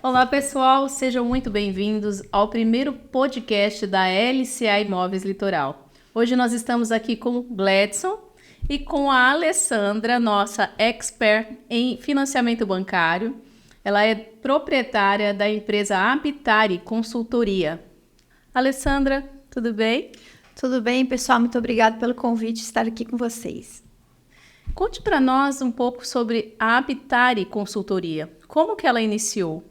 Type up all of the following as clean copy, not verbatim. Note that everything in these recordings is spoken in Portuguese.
Olá, pessoal, sejam muito bem-vindos ao primeiro podcast da LCA Imóveis Litoral. Hoje nós estamos aqui com o Gledson e com a Alessandra, nossa expert em financiamento bancário. Ela é proprietária da empresa Habitare Consultoria. Alessandra, tudo bem? Tudo bem, pessoal? Muito obrigada pelo convite de estar aqui com vocês. Conte para nós um pouco sobre a Habitare Consultoria. Como que ela iniciou?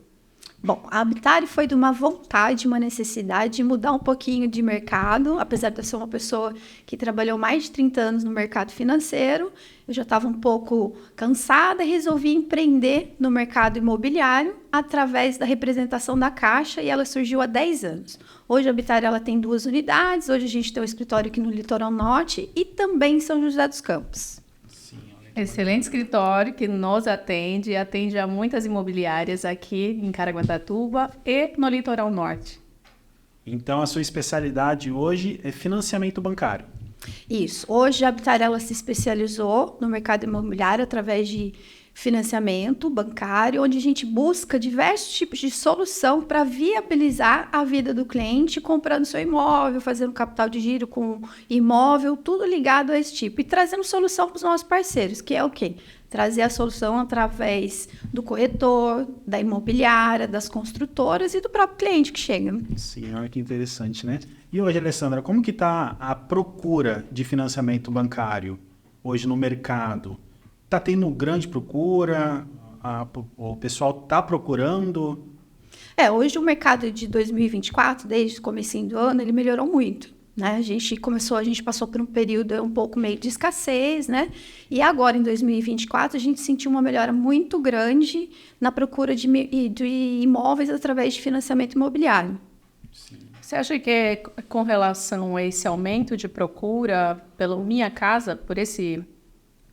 Bom, a Habitare foi de uma vontade, uma necessidade de mudar um pouquinho de mercado. Apesar de eu ser uma pessoa que trabalhou mais de 30 anos no mercado financeiro, eu já estava um pouco cansada e resolvi empreender no mercado imobiliário através da representação da Caixa, e ela surgiu há 10 anos. Hoje a Habitare ela tem 2 unidades, hoje a gente tem um escritório aqui no Litoral Norte e também em São José dos Campos. Excelente escritório que nos atende a muitas imobiliárias aqui em Caraguatatuba e no Litoral Norte. Então, a sua especialidade hoje é financiamento bancário. Isso. Hoje a Habitare ela se especializou no mercado imobiliário através de financiamento bancário, onde a gente busca diversos tipos de solução para viabilizar a vida do cliente, comprando seu imóvel, fazendo capital de giro com imóvel, tudo ligado a esse tipo. E trazendo solução para os nossos parceiros, que é o quê? Trazer a solução através do corretor, da imobiliária, das construtoras e do próprio cliente que chega. Sim, olha que interessante, né? E hoje, Alessandra, como que está a procura de financiamento bancário hoje no mercado? Está tendo grande procura? O pessoal está procurando? Hoje o mercado de 2024, desde o comecinho do ano, ele melhorou muito, né? A gente passou por um período um pouco meio de escassez, né? E agora, em 2024, a gente sentiu uma melhora muito grande na procura de imóveis através de financiamento imobiliário. Sim. Você acha que é com relação a esse aumento de procura pelo Minha Casa, por esse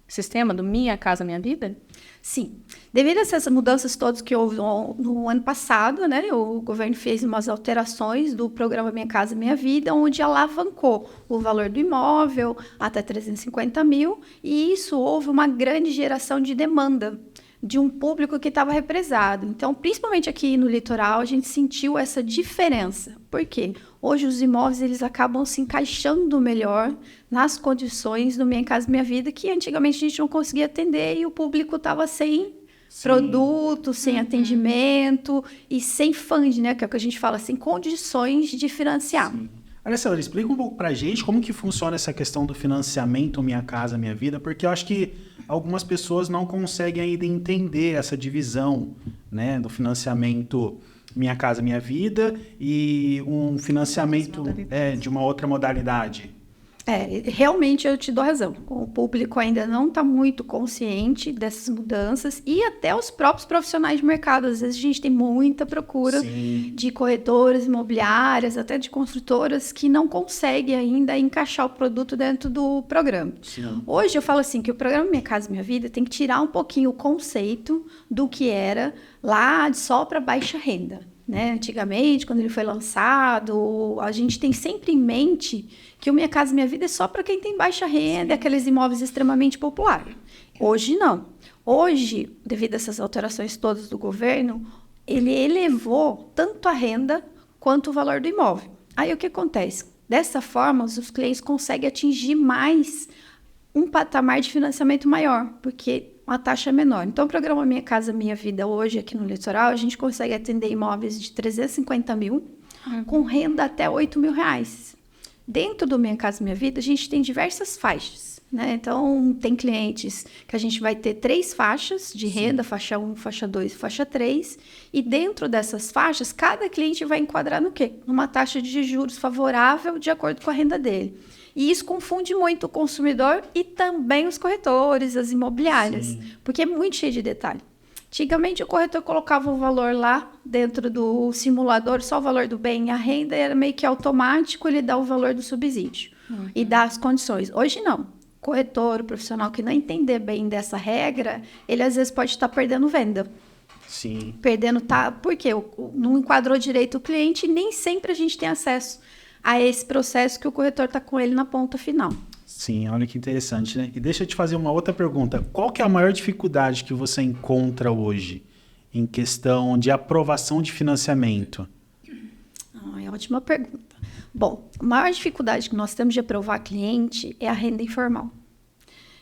sistema do Minha Casa Minha Vida? Sim. Devido a essas mudanças todas que houve no ano passado, né, o governo fez umas alterações do programa Minha Casa Minha Vida, onde alavancou o valor do imóvel até 350 mil, e isso houve uma grande geração de demanda de um público que estava represado. Então, principalmente aqui no litoral, a gente sentiu essa diferença. Por quê? Hoje os imóveis eles acabam se encaixando melhor nas condições do Minha Casa Minha Vida, que antigamente a gente não conseguia atender e o público estava sem produto, sem atendimento e sem fund, né? Que é o que a gente fala, sem condições de financiar. Sim. Alessandra, explica um pouco para a gente como que funciona essa questão do financiamento Minha Casa Minha Vida, porque eu acho que algumas pessoas não conseguem ainda entender essa divisão, né, do financiamento Minha Casa Minha Vida e um financiamento de uma outra modalidade. Realmente eu te dou razão. O público ainda não está muito consciente dessas mudanças e até os próprios profissionais de mercado. Às vezes a gente tem muita procura de corretoras imobiliárias, até de construtoras que não conseguem ainda encaixar o produto dentro do programa. Sim. Hoje eu falo assim que o programa Minha Casa Minha Vida tem que tirar um pouquinho o conceito do que era lá só para baixa renda. Né? Antigamente, quando ele foi lançado, a gente tem sempre em mente que o Minha Casa Minha Vida é só para quem tem baixa renda, aqueles imóveis extremamente populares. Hoje não. Hoje, devido a essas alterações todas do governo, ele elevou tanto a renda quanto o valor do imóvel. Aí o que acontece? Dessa forma, os clientes conseguem atingir mais um patamar de financiamento maior, porque uma taxa menor. Então, o programa Minha Casa Minha Vida hoje aqui no litoral, a gente consegue atender imóveis de 350 mil com renda até 8 mil reais. Dentro do Minha Casa Minha Vida, a gente tem diversas faixas, né? Então, tem clientes que a gente vai ter 3 faixas de renda, faixa 1, faixa 2 e faixa 3. E dentro dessas faixas, cada cliente vai enquadrar no quê? Numa taxa de juros favorável de acordo com a renda dele. E isso confunde muito o consumidor e também os corretores, as imobiliárias, porque é muito cheio de detalhe. Antigamente, o corretor colocava o valor lá dentro do simulador, só o valor do bem e a renda, era meio que automático, ele dá o valor do subsídio e dá as condições. Hoje, não. O corretor, o profissional que não entender bem dessa regra, ele às vezes pode estar perdendo venda. Sim. Porque não enquadrou direito o cliente e nem sempre a gente tem acesso a esse processo que o corretor está com ele na ponta final. Sim, olha que interessante, né? E deixa eu te fazer uma outra pergunta. Qual que é a maior dificuldade que você encontra hoje em questão de aprovação de financiamento? É ótima pergunta. Bom, a maior dificuldade que nós temos de aprovar cliente é a renda informal.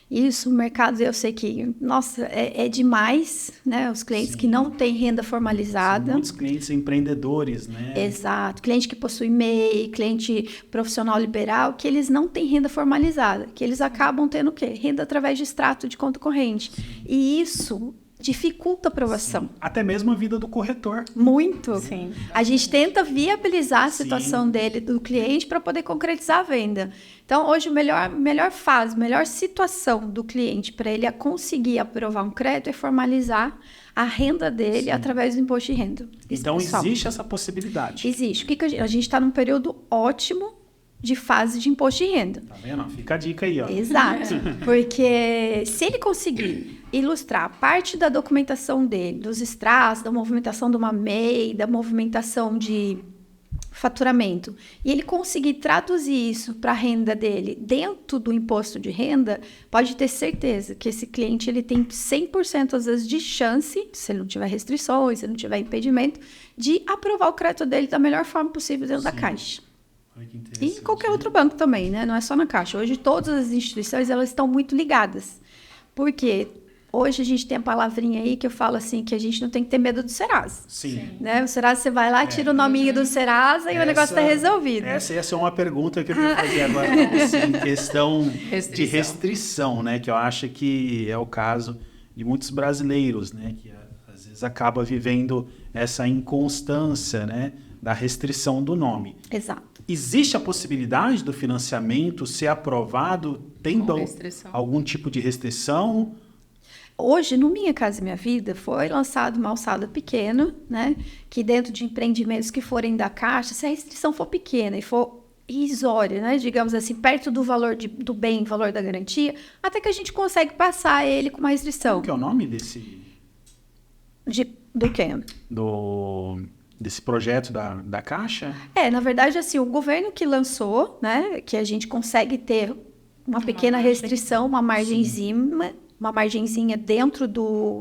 Isso, o mercado, eu sei que, nossa, é demais, né? Os clientes que não têm renda formalizada. São muitos clientes empreendedores, né? Exato. Cliente que possui MEI, cliente profissional liberal, que eles não têm renda formalizada, que eles acabam tendo o quê? Renda através de extrato de conta corrente. E isso dificulta a aprovação. Até mesmo a vida do corretor. Muito. Sim. A gente tenta viabilizar a situação dele, do cliente, para poder concretizar a venda. Então, hoje, a melhor situação do cliente para ele conseguir aprovar um crédito é formalizar a renda dele através do imposto de renda. Então, existe essa possibilidade. Existe. A gente está num período ótimo de fase de imposto de renda. Tá vendo? Fica a dica aí, ó. Exato. Porque se ele conseguir ilustrar parte da documentação dele, dos extratos, da movimentação de uma MEI, da movimentação de faturamento, e ele conseguir traduzir isso para a renda dele dentro do imposto de renda, pode ter certeza que esse cliente ele tem 100% às vezes de chance, se ele não tiver restrições, se ele não tiver impedimento, de aprovar o crédito dele da melhor forma possível dentro da Caixa. E em qualquer outro banco também, né? Não é só na Caixa. Hoje todas as instituições elas estão muito ligadas. Porque hoje a gente tem a palavrinha aí que eu falo assim, que a gente não tem que ter medo do Serasa. Sim. Né? O Serasa, você vai lá, tira o nominho do Serasa e o negócio está resolvido. Essa ia ser uma pergunta que eu ia fazer agora, assim, em questão de restrição, né? Que eu acho que é o caso de muitos brasileiros, né? Que às vezes acaba vivendo essa inconstância, né? Da restrição do nome. Exato. Existe a possibilidade do financiamento ser aprovado tendo algum tipo de restrição? Hoje, no Minha Casa Minha Vida, foi lançado uma alçada pequena, né? Que dentro de empreendimentos que forem da Caixa, se a restrição for pequena e for irrisória, né? Digamos assim, perto do valor do bem, valor da garantia, até que a gente consegue passar ele com uma restrição. Qual que é o nome desse? Do quê? Desse projeto da Caixa? Na verdade, assim, o governo que lançou, né, que a gente consegue ter uma pequena restrição, uma margenzinha dentro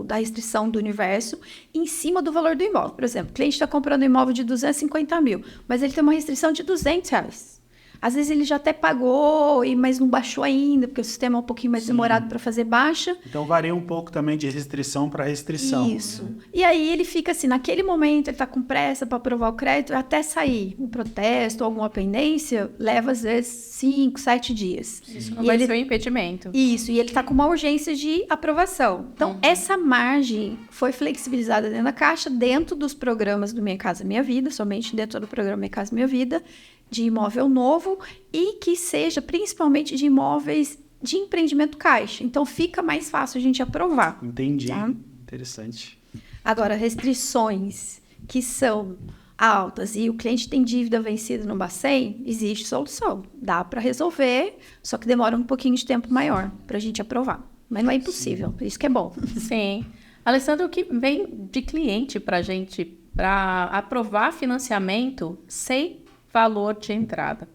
da restrição do universo, em cima do valor do imóvel. Por exemplo, o cliente está comprando um imóvel de 250 mil, mas ele tem uma restrição de R$200. Às vezes ele já até pagou, mas não baixou ainda, porque o sistema é um pouquinho mais demorado para fazer baixa. Então varia um pouco também de restrição para restrição. Isso. Né? E aí ele fica assim, naquele momento ele está com pressa para aprovar o crédito, até sair um protesto ou alguma pendência, leva às vezes 5, 7 dias. Isso não vai ser um impedimento. Isso, e ele está com uma urgência de aprovação. Então, essa margem foi flexibilizada dentro da Caixa, dentro dos programas do Minha Casa Minha Vida, somente dentro do programa Minha Casa Minha Vida, de imóvel novo e que seja principalmente de imóveis de empreendimento Caixa. Então, fica mais fácil a gente aprovar. Entendi. Tá? Interessante. Agora, restrições que são altas e o cliente tem dívida vencida no Bacen, existe solução. Dá para resolver, só que demora um pouquinho de tempo maior para a gente aprovar. Mas não é impossível, isso que é bom. Sim. Alessandra, o que vem de cliente para a gente para aprovar financiamento sem valor de entrada?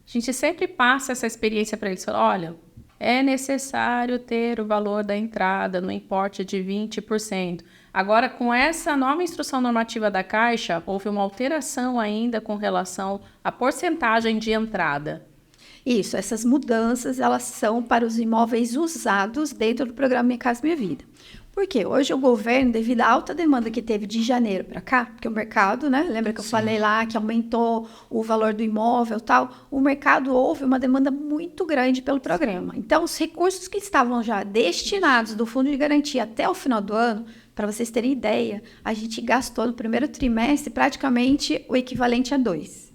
A gente sempre passa essa experiência para eles. Olha, é necessário ter o valor da entrada no importe de 20%. Agora, com essa nova instrução normativa da Caixa, houve uma alteração ainda com relação à porcentagem de entrada. Isso, essas mudanças, elas são para os imóveis usados dentro do programa Minha Casa Minha Vida. Por quê? Hoje o governo, devido à alta demanda que teve de janeiro para cá, porque o mercado, né? Lembra que eu falei lá que aumentou o valor do imóvel e tal? O mercado houve uma demanda muito grande pelo programa. Então, os recursos que estavam já destinados do Fundo de Garantia até o final do ano, para vocês terem ideia, a gente gastou no primeiro trimestre praticamente o equivalente a 2.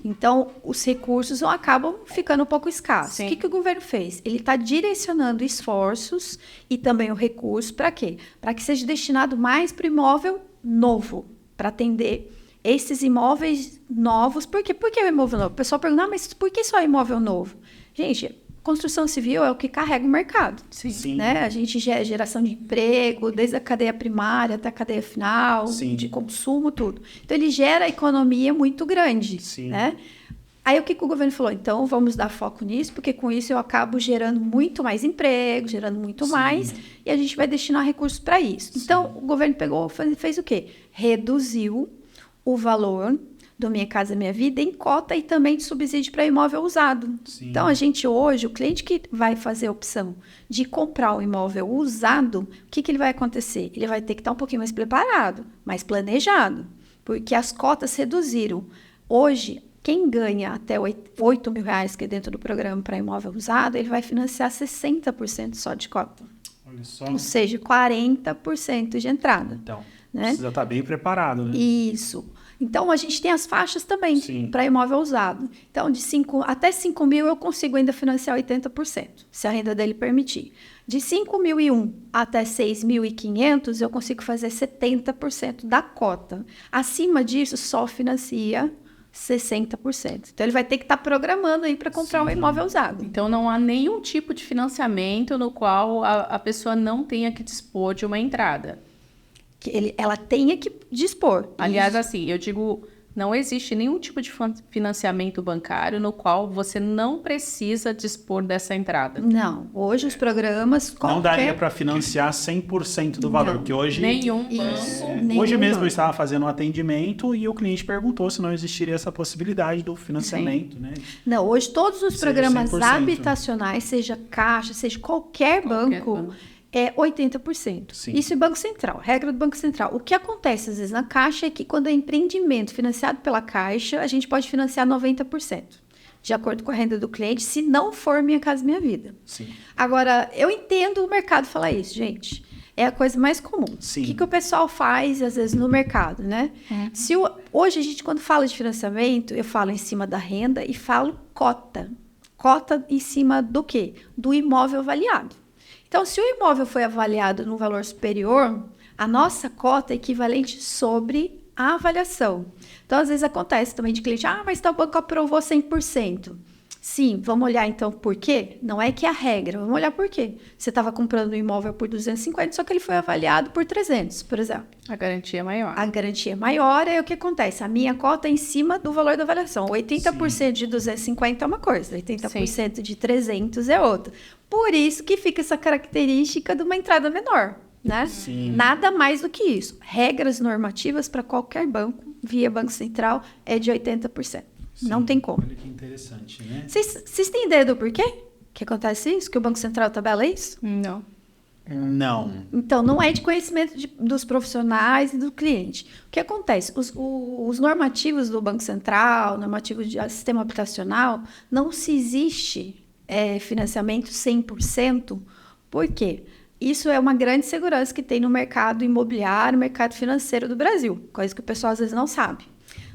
Então, os recursos acabam ficando um pouco escassos. Sim. O que o governo fez? Ele está direcionando esforços e também o recurso para quê? Para que seja destinado mais para o imóvel novo, para atender esses imóveis novos. Por quê? Por que o imóvel novo? O pessoal pergunta, mas por que só imóvel novo? Gente, construção civil é o que carrega o mercado. Sim. Né? A gente gera geração de emprego, desde a cadeia primária até a cadeia final, de consumo, tudo. Então, ele gera economia muito grande. Sim. Né? Aí o que o governo falou? Então vamos dar foco nisso, porque com isso eu acabo gerando muito mais emprego, gerando muito mais, e a gente vai destinar recursos para isso. Então o governo pegou, fez o quê? Reduziu o valor do Minha Casa Minha Vida em cota e também de subsídio para imóvel usado. Sim. Então a gente hoje, o cliente que vai fazer a opção de comprar um imóvel usado, o que ele vai acontecer? Ele vai ter que estar um pouquinho mais preparado, mais planejado, porque as cotas reduziram. Hoje, quem ganha até R$8 mil, que é dentro do programa para imóvel usado, ele vai financiar 60% só de cota. Olha só. Ou seja, 40% de entrada. Então, né? precisa estar bem preparado, né? Isso. Então, a gente tem as faixas também Sim. para imóvel usado. Então, até 5 mil eu consigo ainda financiar 80%, se a renda dele permitir. De 5.001 até 6.500, eu consigo fazer 70% da cota. Acima disso, só financia 60%. Então, ele vai ter que estar programando aí para comprar um imóvel usado. Então, não há nenhum tipo de financiamento no qual a pessoa não tenha que dispor de uma entrada. Que ela tenha que dispor. Aliás, assim, eu digo, não existe nenhum tipo de financiamento bancário no qual você não precisa dispor dessa entrada. Não. Hoje, os programas... Não daria para financiar 100% do valor, porque hoje... Nenhum banco. Hoje mesmo eu estava fazendo um atendimento e o cliente perguntou se não existiria essa possibilidade do financiamento, né? Não, hoje todos os Seja programas 100%. habitacionais, seja Caixa, seja qualquer banco, é 80%. Sim. Isso é Banco Central, regra do Banco Central. O que acontece às vezes na Caixa é que quando é empreendimento financiado pela Caixa, a gente pode financiar 90%, de acordo com a renda do cliente, se não for Minha Casa Minha Vida. Sim. Agora, eu entendo o mercado falar isso, gente. É a coisa mais comum. Sim. O que o pessoal faz, às vezes, no mercado, né? Hoje, a gente, quando fala de financiamento, eu falo em cima da renda e falo cota. Cota em cima do quê? Do imóvel avaliado. Então, se o imóvel foi avaliado num valor superior, a nossa cota é equivalente sobre a avaliação. Então, às vezes acontece também de cliente, mas o banco aprovou 100%. Sim, vamos olhar então por quê? Não é que é a regra, vamos olhar por quê. Você estava comprando um imóvel por 250, só que ele foi avaliado por 300, por exemplo. A garantia é maior. A garantia é maior, aí o que acontece? A minha cota é em cima do valor da avaliação. 80% de 250 é uma coisa, 80% de 300 é outra. Por isso que fica essa característica de uma entrada menor, né? Sim. Nada mais do que isso. Regras normativas para qualquer banco, via Banco Central, é de 80%. Sim. Não tem como. Olha que interessante, né? Vocês têm ideia do porquê que acontece isso? Que o Banco Central tabela isso? Não. Não. Então, não é de conhecimento dos profissionais e do cliente. O que acontece? Os normativos do Banco Central, normativos de sistema habitacional, não se existe financiamento 100%. Por quê? Isso é uma grande segurança que tem no mercado imobiliário, mercado financeiro do Brasil, coisa que o pessoal às vezes não sabe.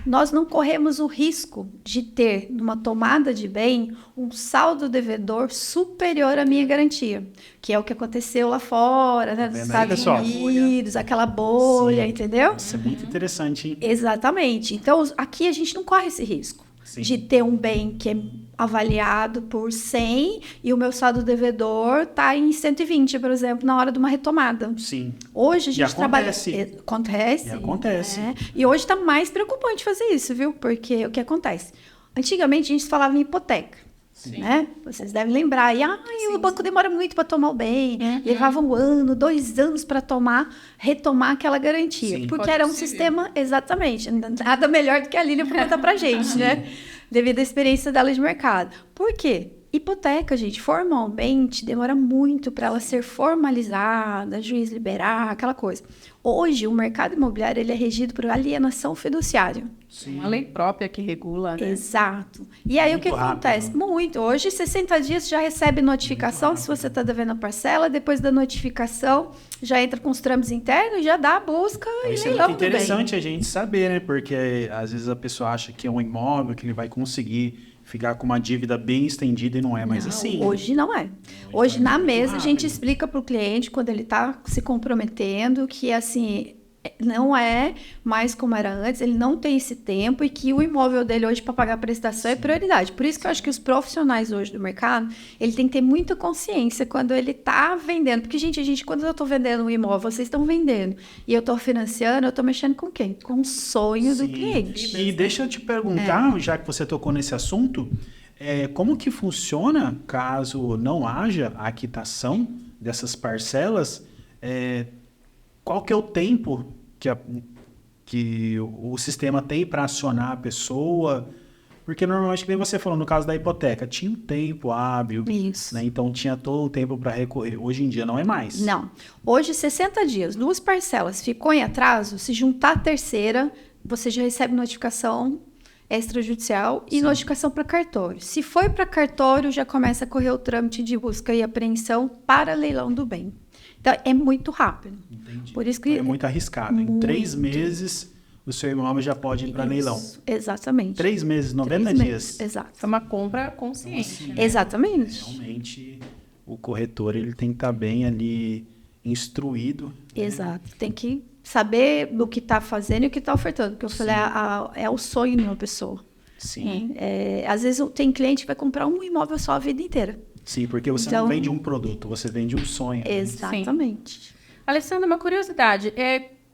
Nós não corremos o risco de ter, numa tomada de bem, um saldo devedor superior à minha garantia, que é o que aconteceu lá fora, né, nos Estados Unidos, aquela bolha, Sim. entendeu? Isso é muito interessante, hein? Exatamente. Então, aqui a gente não corre esse risco. Sim. De ter um bem que é avaliado por 100 e o meu saldo devedor está em 120, por exemplo, na hora de uma retomada. Sim. Hoje a gente trabalha... Acontece. Acontece. E hoje está mais preocupante fazer isso, viu? Porque o que acontece? Antigamente a gente falava em hipoteca. Sim. Né? Vocês devem lembrar. O banco demora muito para tomar o bem. Levava 1 ano, 2 anos para retomar aquela garantia. Sim. Porque era um sistema... Exatamente. Nada melhor do que a Lília para contar para gente, né? Devido à experiência dela de mercado. Por quê? Hipoteca, gente, formalmente demora muito para ela ser formalizada, juiz liberar, aquela coisa. Hoje, o mercado imobiliário ele é regido por alienação fiduciária. Sim. Uma lei própria que regula, né? Exato. E aí, muito o que acontece? rápido. Muito. Hoje, 60 dias já recebe notificação se você está devendo a parcela. Depois da notificação, já entra com os trâmites internos, já dá a busca e Isso é leilão muito do bem. interessante a gente saber, né? Porque às vezes a pessoa acha que é um imóvel, que ele vai conseguir ficar com uma dívida bem estendida e não é mais Não, assim. Hoje não é. Hoje, vai na muito mesa, a gente rápido. explica para o cliente, quando ele está se comprometendo, que assim, não é mais como era antes, ele não tem esse tempo e que o imóvel dele hoje para pagar a prestação é prioridade. Por isso que eu acho que os profissionais hoje do mercado, ele tem que ter muita consciência quando ele está vendendo. Porque, gente, quando eu estou vendendo um imóvel, vocês estão vendendo e eu estou financiando, eu estou mexendo com quem? Com o sonho do cliente. E deixa eu te perguntar, já que você tocou nesse assunto, como que funciona caso não haja a quitação dessas parcelas? Qual que é o tempo que o sistema tem para acionar a pessoa? Porque normalmente, como você falou, no caso da hipoteca, tinha um tempo hábil, Isso. né? Então tinha todo o tempo para recorrer. Hoje em dia não é mais. Não. Hoje, 60 dias, 2 parcelas ficou em atraso, se juntar a terceira, você já recebe notificação extrajudicial e notificação para cartório. Se foi para cartório, já começa a correr o trâmite de busca e apreensão para leilão do bem. Então, é muito rápido. Entendi. Por isso que É muito arriscado. Em 3 meses, o seu imóvel já pode ir para leilão. Exatamente. 3 meses, 90 dias. Exato. É uma compra consciente. Né? Exatamente. Realmente, o corretor ele tem que estar bem ali instruído. Exato. Tem que saber do que está fazendo e o que está ofertando. Porque eu falei, é o sonho de uma pessoa. Sim. Às vezes tem cliente que vai comprar um imóvel só a vida inteira. Sim, porque você não vende um produto, você vende um sonho. Exatamente. Alessandra, uma curiosidade.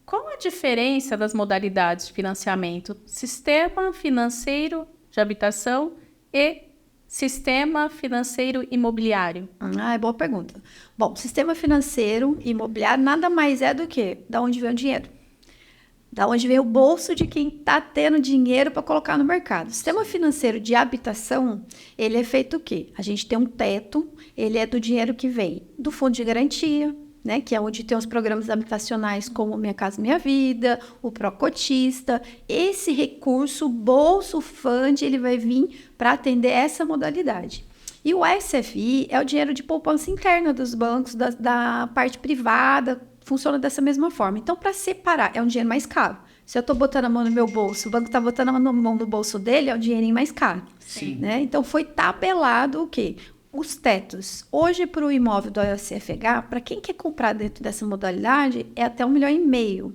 Qual a diferença das modalidades de financiamento? Sistema financeiro de habitação e sistema financeiro imobiliário? É boa pergunta. Bom, sistema financeiro imobiliário nada mais é do que da onde vem o dinheiro. Da onde vem o bolso de quem está tendo dinheiro para colocar no mercado. O sistema financeiro de habitação, ele é feito o quê? A gente tem um teto, ele é do dinheiro que vem do fundo de garantia, né, que é onde tem os programas habitacionais como Minha Casa Minha Vida, o Procotista. Esse recurso, o Bolso Fund, ele vai vir para atender essa modalidade. E o SFI é o dinheiro de poupança interna dos bancos, da parte privada, funciona dessa mesma forma. Então, para separar, é um dinheiro mais caro. Se eu estou botando a mão no meu bolso, o banco está botando a mão no bolso dele, é um dinheirinho mais caro. Sim. Né? Então, foi tabelado o quê? Os tetos. Hoje, para o imóvel do LCFH, para quem quer comprar dentro dessa modalidade, é até 1,5 milhão.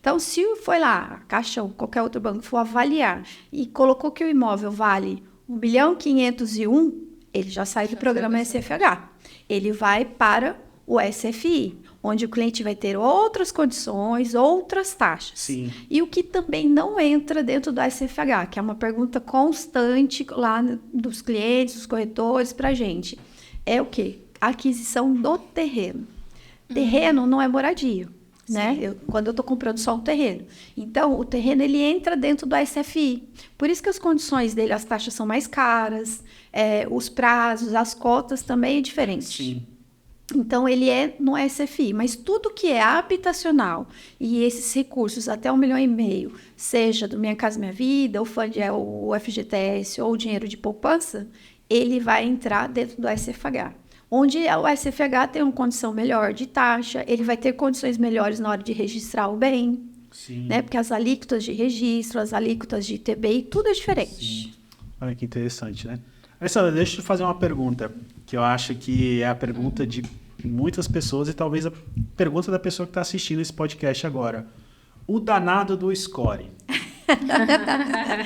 Então, se foi lá, a Caixa ou qualquer outro banco for avaliar e colocou que o imóvel vale 1.501.000, ele já sai do programa SFH. Ele vai para o SFI, onde o cliente vai ter outras condições, outras taxas. Sim. E o que também não entra dentro do SFH, que é uma pergunta constante lá dos clientes, dos corretores, para a gente, é o quê? A aquisição do terreno. Terreno não é moradia, né? Quando eu estou comprando só um terreno. Então, o terreno, ele entra dentro do SFI. Por isso que as condições dele, as taxas são mais caras, os prazos, as cotas também é diferente. Sim. Então, ele é no SFI, mas tudo que é habitacional e esses recursos até 1,5 milhão, seja do Minha Casa Minha Vida, o FGTS ou o dinheiro de poupança, ele vai entrar dentro do SFH. Onde o SFH tem uma condição melhor de taxa, ele vai ter condições melhores na hora de registrar o bem, né? Porque as alíquotas de registro, as alíquotas de ITBI, tudo é diferente. Sim. Olha que interessante, né? Alessandra, deixa eu te fazer uma pergunta, que eu acho que é a pergunta de muitas pessoas e talvez a pergunta da pessoa que está assistindo esse podcast agora. O danado do score.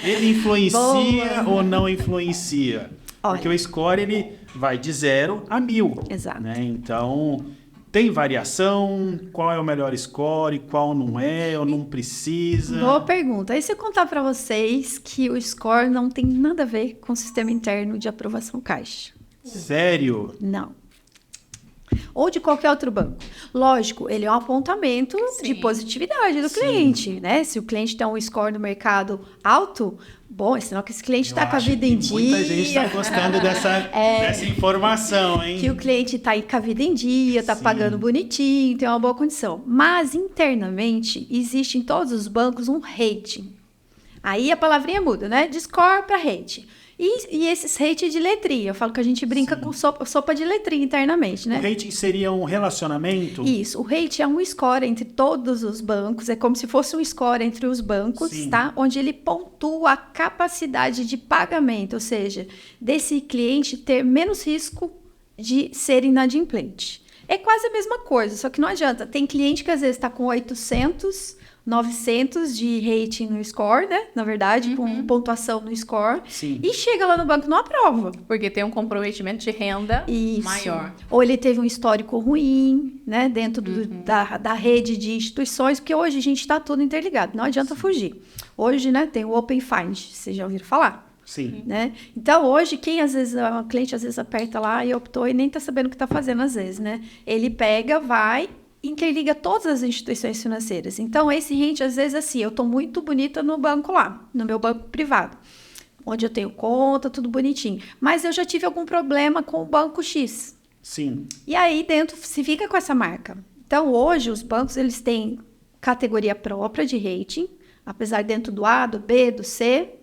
Ele influencia ou não influencia? Olha. Porque o score ele vai de 0 a 1.000. Exato. Né? Então, tem variação? Qual é o melhor score? Qual não é? Ou não precisa? Boa pergunta. E se eu contar para vocês que o score não tem nada a ver com o sistema interno de aprovação Caixa? Sério? Não. Ou de qualquer outro banco. Lógico, ele é um apontamento de positividade do cliente, né? Se o cliente tem um score no mercado alto, bom, é sinal que esse cliente está com a vida em dia. Muita gente está gostando dessa informação, hein? Que o cliente está com a vida em dia, está pagando bonitinho, tem uma boa condição. Mas, internamente, existe em todos os bancos um rating. Aí a palavrinha muda, né? De score para rating. E esses rating de letrinha, eu falo que a gente brinca com sopa de letrinha internamente, né? O rating seria um relacionamento? Isso, o rating é um score entre todos os bancos, é como se fosse um score entre os bancos, tá? Onde ele pontua a capacidade de pagamento, ou seja, desse cliente ter menos risco de ser inadimplente. É quase a mesma coisa, só que não adianta. Tem cliente que às vezes está com 800, 900 de rating no score, né? Na verdade, com pontuação no score. Sim. E chega lá no banco e não aprova. Porque tem um comprometimento de renda Isso. maior. Ou ele teve um histórico ruim, né? Dentro da rede de instituições, porque hoje a gente está tudo interligado. Não adianta fugir. Hoje, né? Tem o Open Find, vocês já ouviram falar? Sim. Né? Então, hoje, quem às vezes, o cliente às vezes aperta lá e optou e nem está sabendo o que está fazendo às vezes, né? Ele pega, vai, interliga todas as instituições financeiras. Então, esse rente, às vezes, assim, eu estou muito bonita no banco lá, no meu banco privado, onde eu tenho conta, tudo bonitinho. Mas eu já tive algum problema com o banco X. Sim. E aí, dentro, se fica com essa marca. Então, hoje, os bancos, eles têm categoria própria de rating, apesar dentro do A, do B, do C,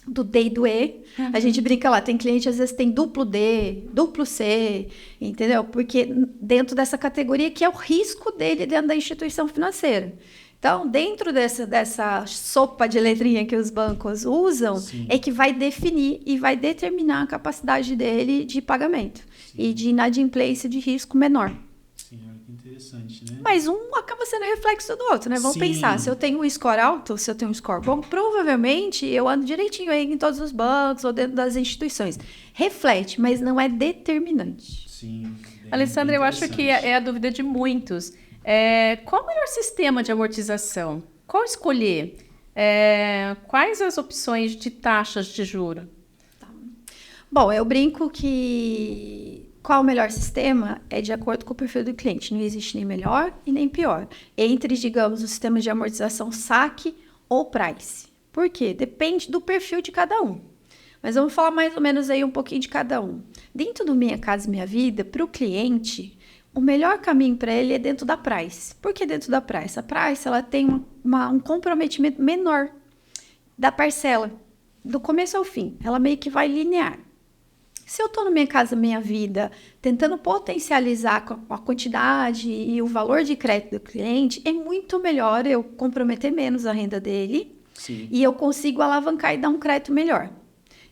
do D e do E. A gente brinca lá, tem cliente às vezes tem duplo D, duplo C, entendeu? Porque dentro dessa categoria que é o risco dele dentro da instituição financeira. Então, dentro dessa sopa de letrinha que os bancos usam, Sim. é que vai definir e vai determinar a capacidade dele de pagamento e de inadimplência de risco menor. Sim, olha que interessante, né? Mas um acaba sendo reflexo do outro, né? Vamos Sim. pensar, se eu tenho um score alto, se eu tenho um score bom, provavelmente eu ando direitinho aí em todos os bancos ou dentro das instituições. Reflete, mas não é determinante. Sim. Alessandra, eu acho que é a dúvida de muitos. Qual o melhor sistema de amortização? Qual escolher? Quais as opções de taxas de juros? Bom, eu brinco que qual o melhor sistema é de acordo com o perfil do cliente. Não existe nem melhor e nem pior. Entre, digamos, o sistema de amortização saque ou price. Por quê? Depende do perfil de cada um. Mas vamos falar mais ou menos aí um pouquinho de cada um. Dentro do Minha Casa Minha Vida, para o cliente, o melhor caminho para ele é dentro da price. Por que dentro da price? A price ela tem um comprometimento menor da parcela, do começo ao fim. Ela meio que vai linear. Se eu estou no Minha Casa Minha Vida tentando potencializar a quantidade e o valor de crédito do cliente, é muito melhor eu comprometer menos a renda dele. Sim. E eu consigo alavancar e dar um crédito melhor.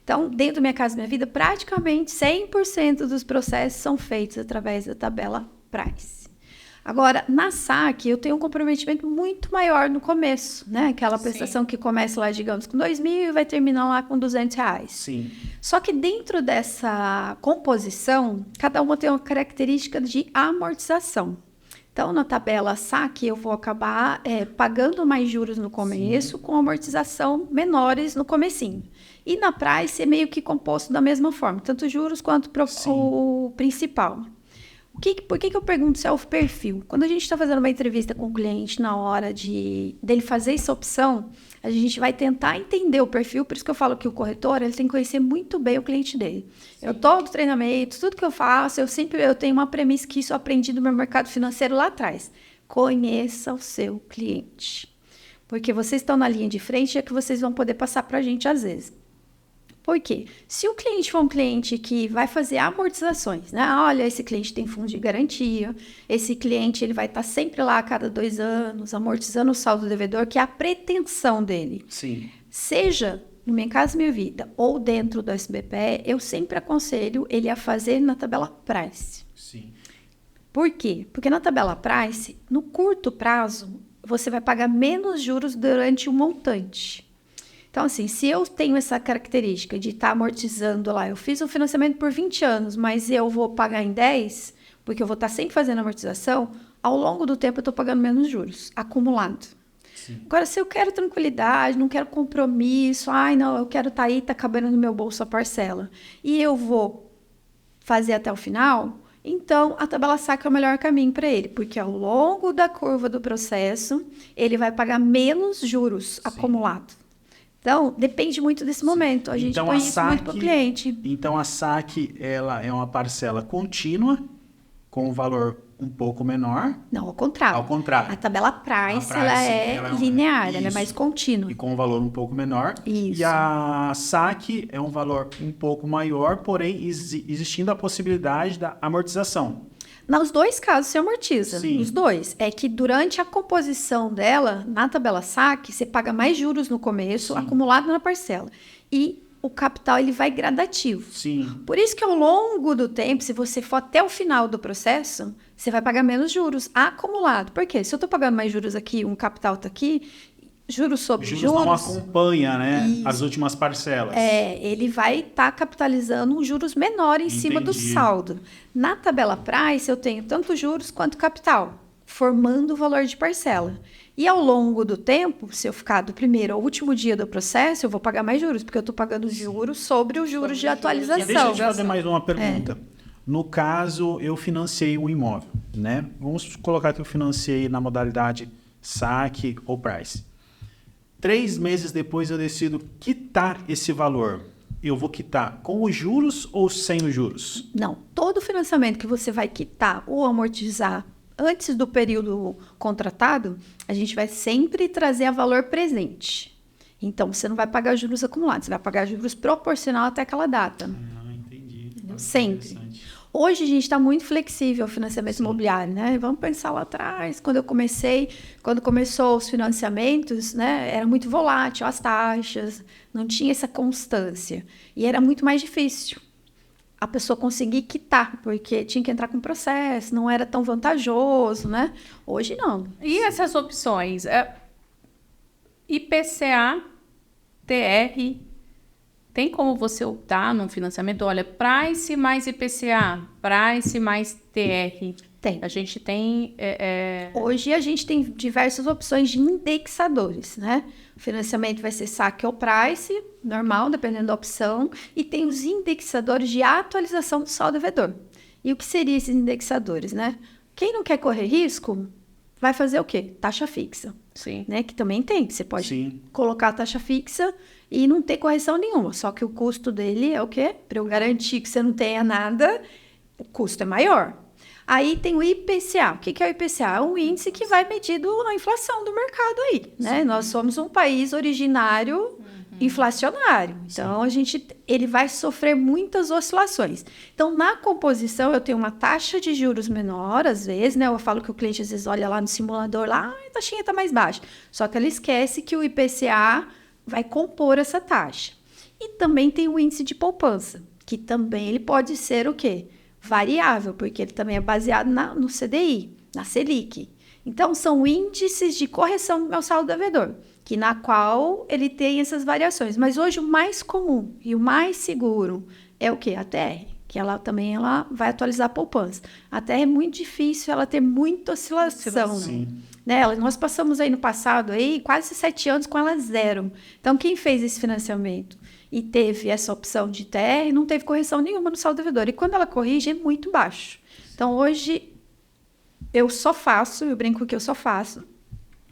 Então, dentro do Minha Casa Minha Vida, praticamente 100% dos processos são feitos através da tabela Price. Agora, na saque, eu tenho um comprometimento muito maior no começo, né? Aquela prestação que começa lá, digamos, com 2.000 e vai terminar lá com R$200. Sim. Só que dentro dessa composição, cada uma tem uma característica de amortização. Então, na tabela saque, eu vou acabar pagando mais juros no começo, com amortização menores no comecinho. E na price é meio que composto da mesma forma, tanto juros quanto o principal. Por que eu pergunto se é o perfil? Quando a gente está fazendo uma entrevista com o cliente na hora dele fazer essa opção, a gente vai tentar entender o perfil, por isso que eu falo que o corretor ele tem que conhecer muito bem o cliente dele. Todo treinamento, tudo que eu faço, eu tenho uma premissa que isso eu aprendi do meu mercado financeiro lá atrás. Conheça o seu cliente. Porque vocês estão na linha de frente, é que vocês vão poder passar para a gente às vezes. Por quê? Se o cliente for um cliente que vai fazer amortizações, né? Olha, esse cliente tem fundo de garantia, esse cliente ele vai estar sempre lá a cada 2 anos, amortizando o saldo devedor, que é a pretensão dele. Sim. Seja no Minha Casa Minha Vida ou dentro do SBPE, eu sempre aconselho ele a fazer na tabela Price. Sim. Por quê? Porque na tabela Price, no curto prazo, você vai pagar menos juros durante o montante. Então, assim, se eu tenho essa característica de estar amortizando lá, eu fiz um financiamento por 20 anos, mas eu vou pagar em 10, porque eu vou estar sempre fazendo amortização, ao longo do tempo eu estou pagando menos juros, acumulado. Sim. Agora, se eu quero tranquilidade, não quero compromisso, não, eu quero estar aí, está cabendo no meu bolso a parcela, e eu vou fazer até o final, então a tabela saque é o melhor caminho para ele, porque ao longo da curva do processo, ele vai pagar menos juros acumulados. Então, depende muito desse momento. A gente conhece muito para o cliente. Então, a saque ela é uma parcela contínua, com um valor um pouco menor. Não, ao contrário. Ao contrário. A tabela Price, ela é linear, ela é mais contínua. E com um valor um pouco menor. Isso. E a saque é um valor um pouco maior, porém existindo a possibilidade da amortização. Nos dois casos, você amortiza. Sim. Os dois. É que durante a composição dela, na tabela saque, você paga mais juros no começo, acumulado na parcela. E o capital ele vai gradativo. Sim. Por isso que ao longo do tempo, se você for até o final do processo, você vai pagar menos juros acumulado. Por quê? Se eu estou pagando mais juros aqui, um capital está aqui, juros sobre juros... não acompanha, né, as últimas parcelas. Ele vai estar capitalizando um juros menor em cima do saldo. Na tabela Price, eu tenho tanto juros quanto capital, formando o valor de parcela. E ao longo do tempo, se eu ficar do primeiro ao último dia do processo, eu vou pagar mais juros, porque eu estou pagando juros sobre os juros de atualização. E deixa eu te fazer mais uma pergunta. No caso, eu financiei um imóvel, né? Vamos colocar que eu financiei na modalidade saque ou price. 3 meses depois eu decido quitar esse valor. Eu vou quitar com os juros ou sem os juros? Não. Todo financiamento que você vai quitar ou amortizar antes do período contratado, a gente vai sempre trazer a valor presente. Então, você não vai pagar juros acumulados, você vai pagar juros proporcional até aquela data. Entendi. Sempre. Hoje a gente está muito flexível ao financiamento imobiliário, né? Vamos pensar lá atrás, quando começou os financiamentos, né? Era muito volátil as taxas, não tinha essa constância. E era muito mais difícil a pessoa conseguir quitar, porque tinha que entrar com processo, não era tão vantajoso, né? Hoje não. E essas opções? IPCA, TR, tem como você optar no financiamento? Olha, Price mais IPCA, Price mais TR. Tem. A gente tem... Hoje a gente tem diversas opções de indexadores, né? O financiamento vai ser saque ou price, normal, dependendo da opção. E tem os indexadores de atualização do saldo devedor. E o que seriam esses indexadores, né? Quem não quer correr risco, vai fazer o quê? Taxa fixa. Sim. Né? Que também tem. Você pode colocar a taxa fixa e não ter correção nenhuma. Só que o custo dele é o quê? Para eu garantir que você não tenha nada, o custo é maior. Aí tem o IPCA. O que é o IPCA? É um índice que vai medindo a inflação do mercado aí, né? Nós somos um país originário inflacionário. Então, ele vai sofrer muitas oscilações. Então, na composição, eu tenho uma taxa de juros menor, às vezes, né? Eu falo que o cliente, às vezes, olha lá no simulador, lá, a taxinha está mais baixa. Só que ela esquece que o IPCA vai compor essa taxa. E também tem o índice de poupança, que também ele pode ser o quê? Variável, porque ele também é baseado no CDI, na Selic. Então, são índices de correção do meu saldo devedor, na qual ele tem essas variações. Mas hoje o mais comum e o mais seguro é o quê? A TR, que ela vai atualizar a poupança. A TR é muito difícil, ela tem muita oscilação. Né? Nós passamos aí no passado quase 7 anos com ela zero. Então, quem fez esse financiamento e teve essa opção de TR, não teve correção nenhuma no saldo devedor. E quando ela corrige, é muito baixo. Então, hoje, eu brinco que eu só faço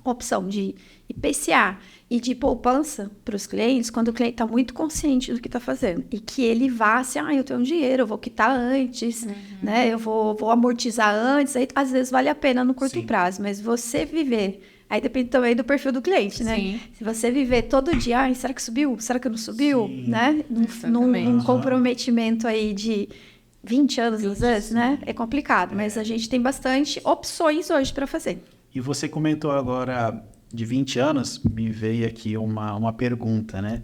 opção de IPCA e de poupança para os clientes quando o cliente está muito consciente do que está fazendo. E que ele vá assim, eu tenho dinheiro, eu vou quitar antes, né? Eu vou amortizar antes. Aí, às vezes, vale a pena no curto prazo. Mas você viver... Aí depende também do perfil do cliente, né? Sim. Se você viver todo dia, será que subiu? Será que não subiu? Né? Num comprometimento aí de 20 anos, às vezes, né? É complicado, mas a gente tem bastante opções hoje para fazer. E você comentou agora de 20 anos, me veio aqui uma pergunta, né?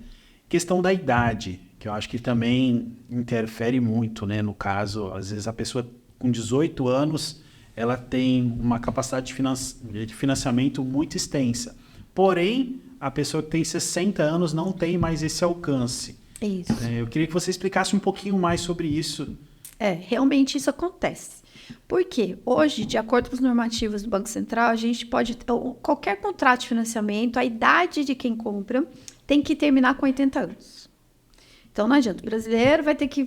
Questão da idade, que eu acho que também interfere muito, né? No caso, às vezes a pessoa com 18 anos... ela tem uma capacidade de financiamento muito extensa. Porém, a pessoa que tem 60 anos não tem mais esse alcance. Isso. Eu queria que você explicasse um pouquinho mais sobre isso. Realmente isso acontece. Porque hoje, de acordo com os normativos do Banco Central, a gente pode... Qualquer contrato de financiamento, a idade de quem compra tem que terminar com 80 anos. Então, não adianta. O brasileiro vai ter que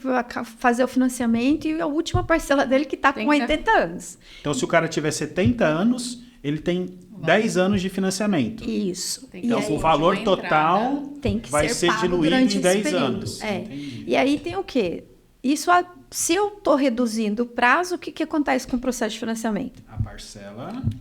fazer o financiamento e a última parcela dele que está com 80 anos. Então, se o cara tiver 70 anos, ele tem 10 anos de financiamento. Isso. Então, o valor total tem que vai ser diluído em 10 anos. E aí tem o quê? Se eu estou reduzindo o prazo, o que acontece com o processo de financiamento?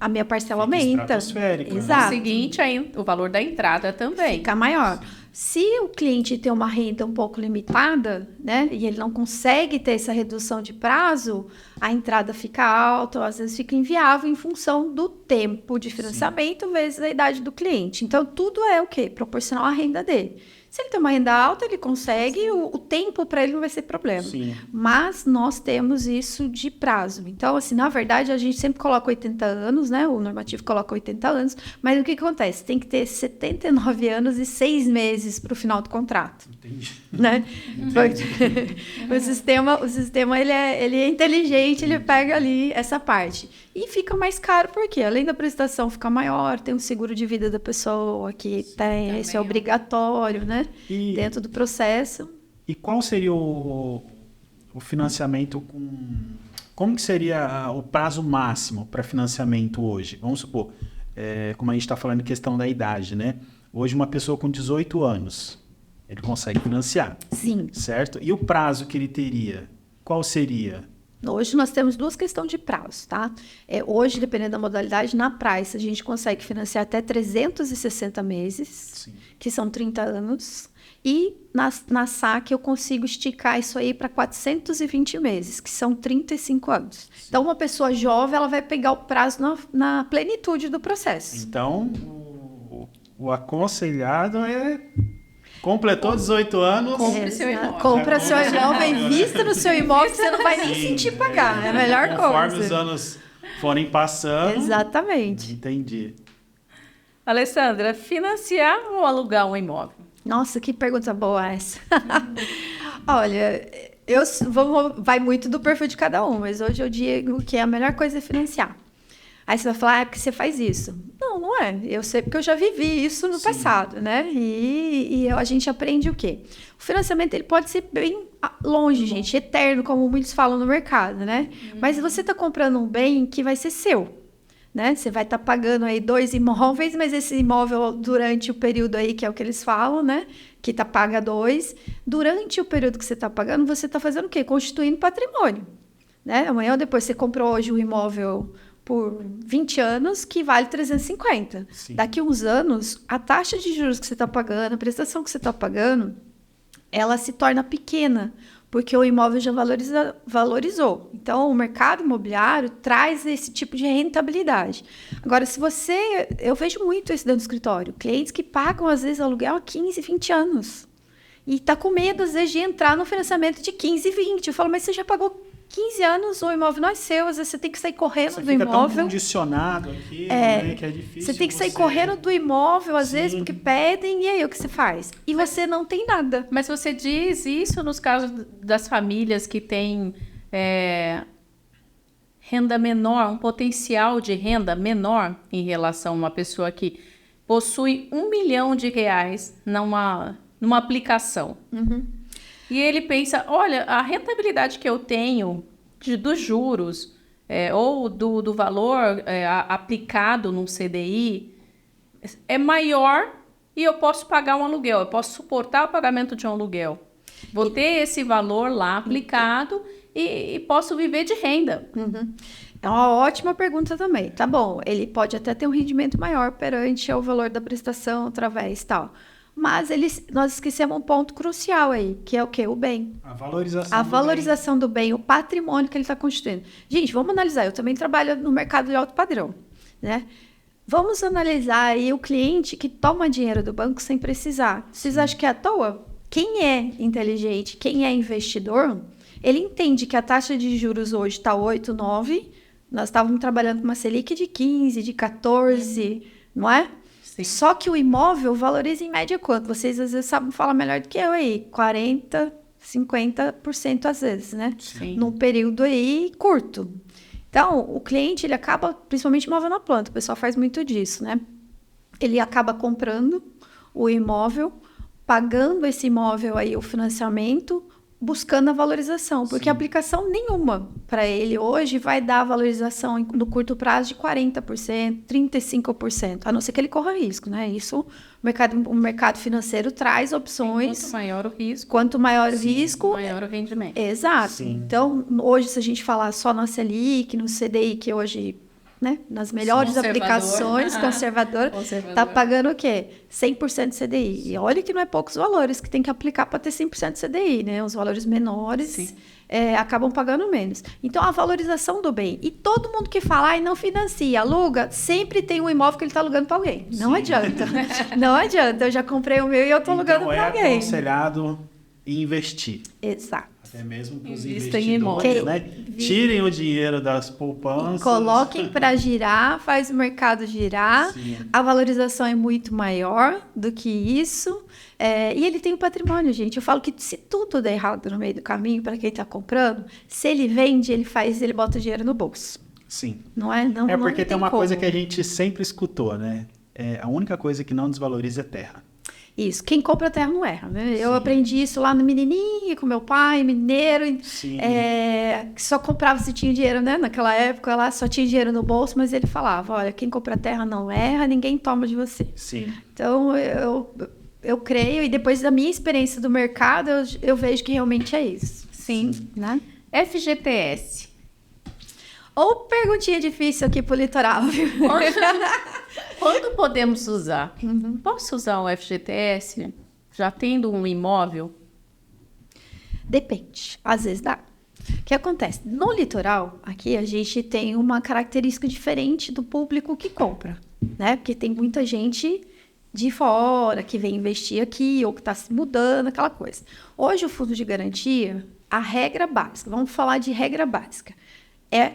A minha parcela aumenta. Exato. No seguinte, aí, o valor da entrada também fica maior. Se o cliente tem uma renda um pouco limitada, né, e ele não consegue ter essa redução de prazo, a entrada fica alta, ou às vezes fica inviável em função do tempo de financiamento vezes a idade do cliente. Então, tudo é o quê? Proporcional à renda dele. Se ele tem uma renda alta, ele consegue, o tempo para ele não vai ser problema. Sim. Mas nós temos isso de prazo. Então, assim, na verdade, a gente sempre coloca 80 anos, né? O normativo coloca 80 anos, mas o que acontece? Tem que ter 79 anos e 6 meses para o final do contrato. Entendi. Né? O sistema ele é inteligente, ele pega ali essa parte. E fica mais caro, porque além da prestação ficar maior, tem o seguro de vida da pessoa que tem, esse é obrigatório, né? Dentro do processo. E qual seria o financiamento como que seria o prazo máximo para financiamento hoje? Vamos supor, como a gente está falando em questão da idade, né? Hoje uma pessoa com 18 anos, ele consegue financiar. Sim. Certo? E o prazo que ele teria, qual seria? Hoje nós temos duas questões de prazo, tá? Hoje, dependendo da modalidade, na Price a gente consegue financiar até 360 meses, Sim. que são 30 anos. E na SAC eu consigo esticar isso aí para 420 meses, que são 35 anos. Sim. Então, uma pessoa jovem, ela vai pegar o prazo na plenitude do processo. Então, o aconselhado é... Completou 18 anos. Compre seu imóvel. Compra seu imóvel, invista no seu imóvel, que você não vai nem sentir pagar. É a melhor coisa. Conforme os anos forem passando. Exatamente. Entendi. Alessandra, financiar ou alugar um imóvel? Nossa, que pergunta boa essa. Olha, vai muito do perfil de cada um, mas hoje eu digo que a melhor coisa é financiar. Aí você vai falar, é porque você faz isso. Não é. Eu sei porque eu já vivi isso no passado, né? E a gente aprende o quê? O financiamento, ele pode ser bem longe, gente, eterno, como muitos falam no mercado, né? Mas você está comprando um bem que vai ser seu, né? Você vai estar pagando aí 2 imóveis, mas esse imóvel, durante o período aí, que é o que eles falam, né? Que tá paga 2, durante o período que você está pagando, você está fazendo o quê? Constituindo patrimônio, né? Amanhã ou depois você comprou hoje um imóvel por 20 anos, que vale 350. Sim. Daqui a uns anos, a taxa de juros que você está pagando, a prestação que você está pagando, ela se torna pequena, porque o imóvel já valorizou. Então, o mercado imobiliário traz esse tipo de rentabilidade. Agora, eu vejo muito isso dentro do escritório, clientes que pagam, às vezes, aluguel há 15, 20 anos. E está com medo, às vezes, de entrar no financiamento de 15, 20. Eu falo, mas você já pagou 15 anos, o imóvel não é seu, às vezes você tem que sair correndo do imóvel. Você fica tão condicionado aqui, né, que é difícil. Você tem que sair correndo do imóvel, às vezes, porque pedem, e aí o que você faz? E você não tem nada. Mas você diz isso nos casos das famílias que têm renda menor, um potencial de renda menor em relação a uma pessoa que possui R$1 milhão numa aplicação. Uhum. E ele pensa, olha, a rentabilidade que eu tenho dos juros ou do valor aplicado num CDI é maior e eu posso pagar um aluguel, eu posso suportar o pagamento de um aluguel. Vou ter esse valor lá aplicado e posso viver de renda. Uhum. É uma ótima pergunta também. Tá bom, ele pode até ter um rendimento maior perante o valor da prestação através tal. Mas nós esquecemos um ponto crucial aí, que é o quê? O bem. A valorização do bem, o patrimônio que ele está constituindo. Gente, vamos analisar. Eu também trabalho no mercado de alto padrão, né? Vamos analisar aí o cliente que toma dinheiro do banco sem precisar. Vocês acham que é à toa? Quem é inteligente, quem é investidor, ele entende que a taxa de juros hoje está 8, 9. Nós estávamos trabalhando com uma Selic de 15, de 14, não é? Sim. Só que o imóvel valoriza em média quanto? Vocês às vezes sabem falar melhor do que eu aí. 40%, 50% às vezes, né? Sim. Num período aí curto. Então, o cliente, ele acaba, principalmente imóvel na planta, o pessoal faz muito disso, né? Ele acaba comprando o imóvel, pagando esse imóvel aí, o financiamento, buscando a valorização, porque a aplicação nenhuma para ele hoje vai dar valorização no curto prazo de 40%, 35%, a não ser que ele corra risco, né? Isso o mercado financeiro traz opções. Quanto maior o risco. Quanto maior o risco, maior o rendimento. Exato. Sim. Então, hoje, se a gente falar só na Selic, no CDI, que hoje né? Nas melhores aplicações, conservador, está pagando o quê? 100% de CDI. E olha que não é poucos valores que tem que aplicar para ter 100% de CDI, né? Os valores menores acabam pagando menos. Então, a valorização do bem. E todo mundo que fala, não financia, aluga, sempre tem um imóvel que ele está alugando para alguém. Não adianta. Não adianta. Eu já comprei o meu e eu estou alugando para alguém. É aconselhado investir. Exato. Até mesmo para os investidores, né? Tirem o dinheiro das poupanças. Coloquem para girar, faz o mercado girar. Sim. A valorização é muito maior do que isso. E ele tem um patrimônio, gente. Eu falo que se tudo der errado no meio do caminho, para quem está comprando, se ele vende, ele bota o dinheiro no bolso. Sim. Não é? Não, porque tem uma como. coisa que a gente sempre escutou, né? A única coisa que não desvaloriza é terra. Isso, quem compra terra não erra, né? Eu aprendi isso lá no menininho, com meu pai, mineiro, que só comprava se tinha dinheiro, né? Naquela época lá só tinha dinheiro no bolso, mas ele falava, olha, quem compra terra não erra, ninguém toma de você. Sim. Então, eu creio, e depois da minha experiência do mercado, eu vejo que realmente é isso. Sim. Né? FGTS. Ou perguntinha difícil aqui pro litoral, viu? Quando podemos usar? Posso usar o FGTS já tendo um imóvel? Depende. Às vezes dá. O que acontece? No litoral, aqui a gente tem uma característica diferente do público que compra, né? Porque tem muita gente de fora que vem investir aqui ou que está se mudando, aquela coisa. Hoje o fundo de garantia, a regra básica, vamos falar de regra básica,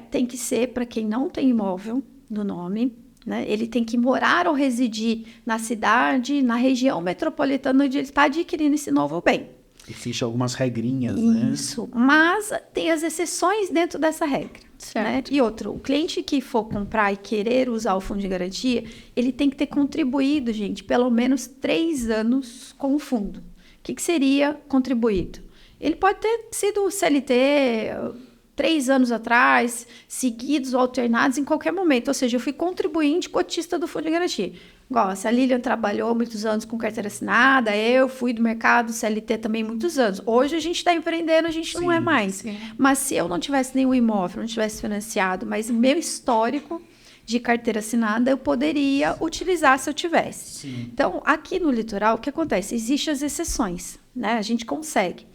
tem que ser para quem não tem imóvel no nome, né? Ele tem que morar ou residir na cidade, na região metropolitana onde ele está adquirindo esse novo bem. Existe algumas regrinhas, né? Isso, mas tem as exceções dentro dessa regra. Né? E outro, o cliente que for comprar e querer usar o fundo de garantia, ele tem que ter contribuído, gente, pelo menos 3 anos com o fundo. O que seria contribuído? Ele pode ter sido CLT 3 anos atrás, seguidos ou alternados em qualquer momento. Ou seja, eu fui contribuinte cotista do fundo de garantia. Igual, se a Lilian trabalhou muitos anos com carteira assinada, eu fui do mercado CLT também muitos anos. Hoje a gente está empreendendo, a gente não é mais. Sim. Mas se eu não tivesse nenhum imóvel, não tivesse financiado, mas o meu histórico de carteira assinada, eu poderia utilizar se eu tivesse. Sim. Então, aqui no litoral, o que acontece? Existem as exceções, né? A gente consegue.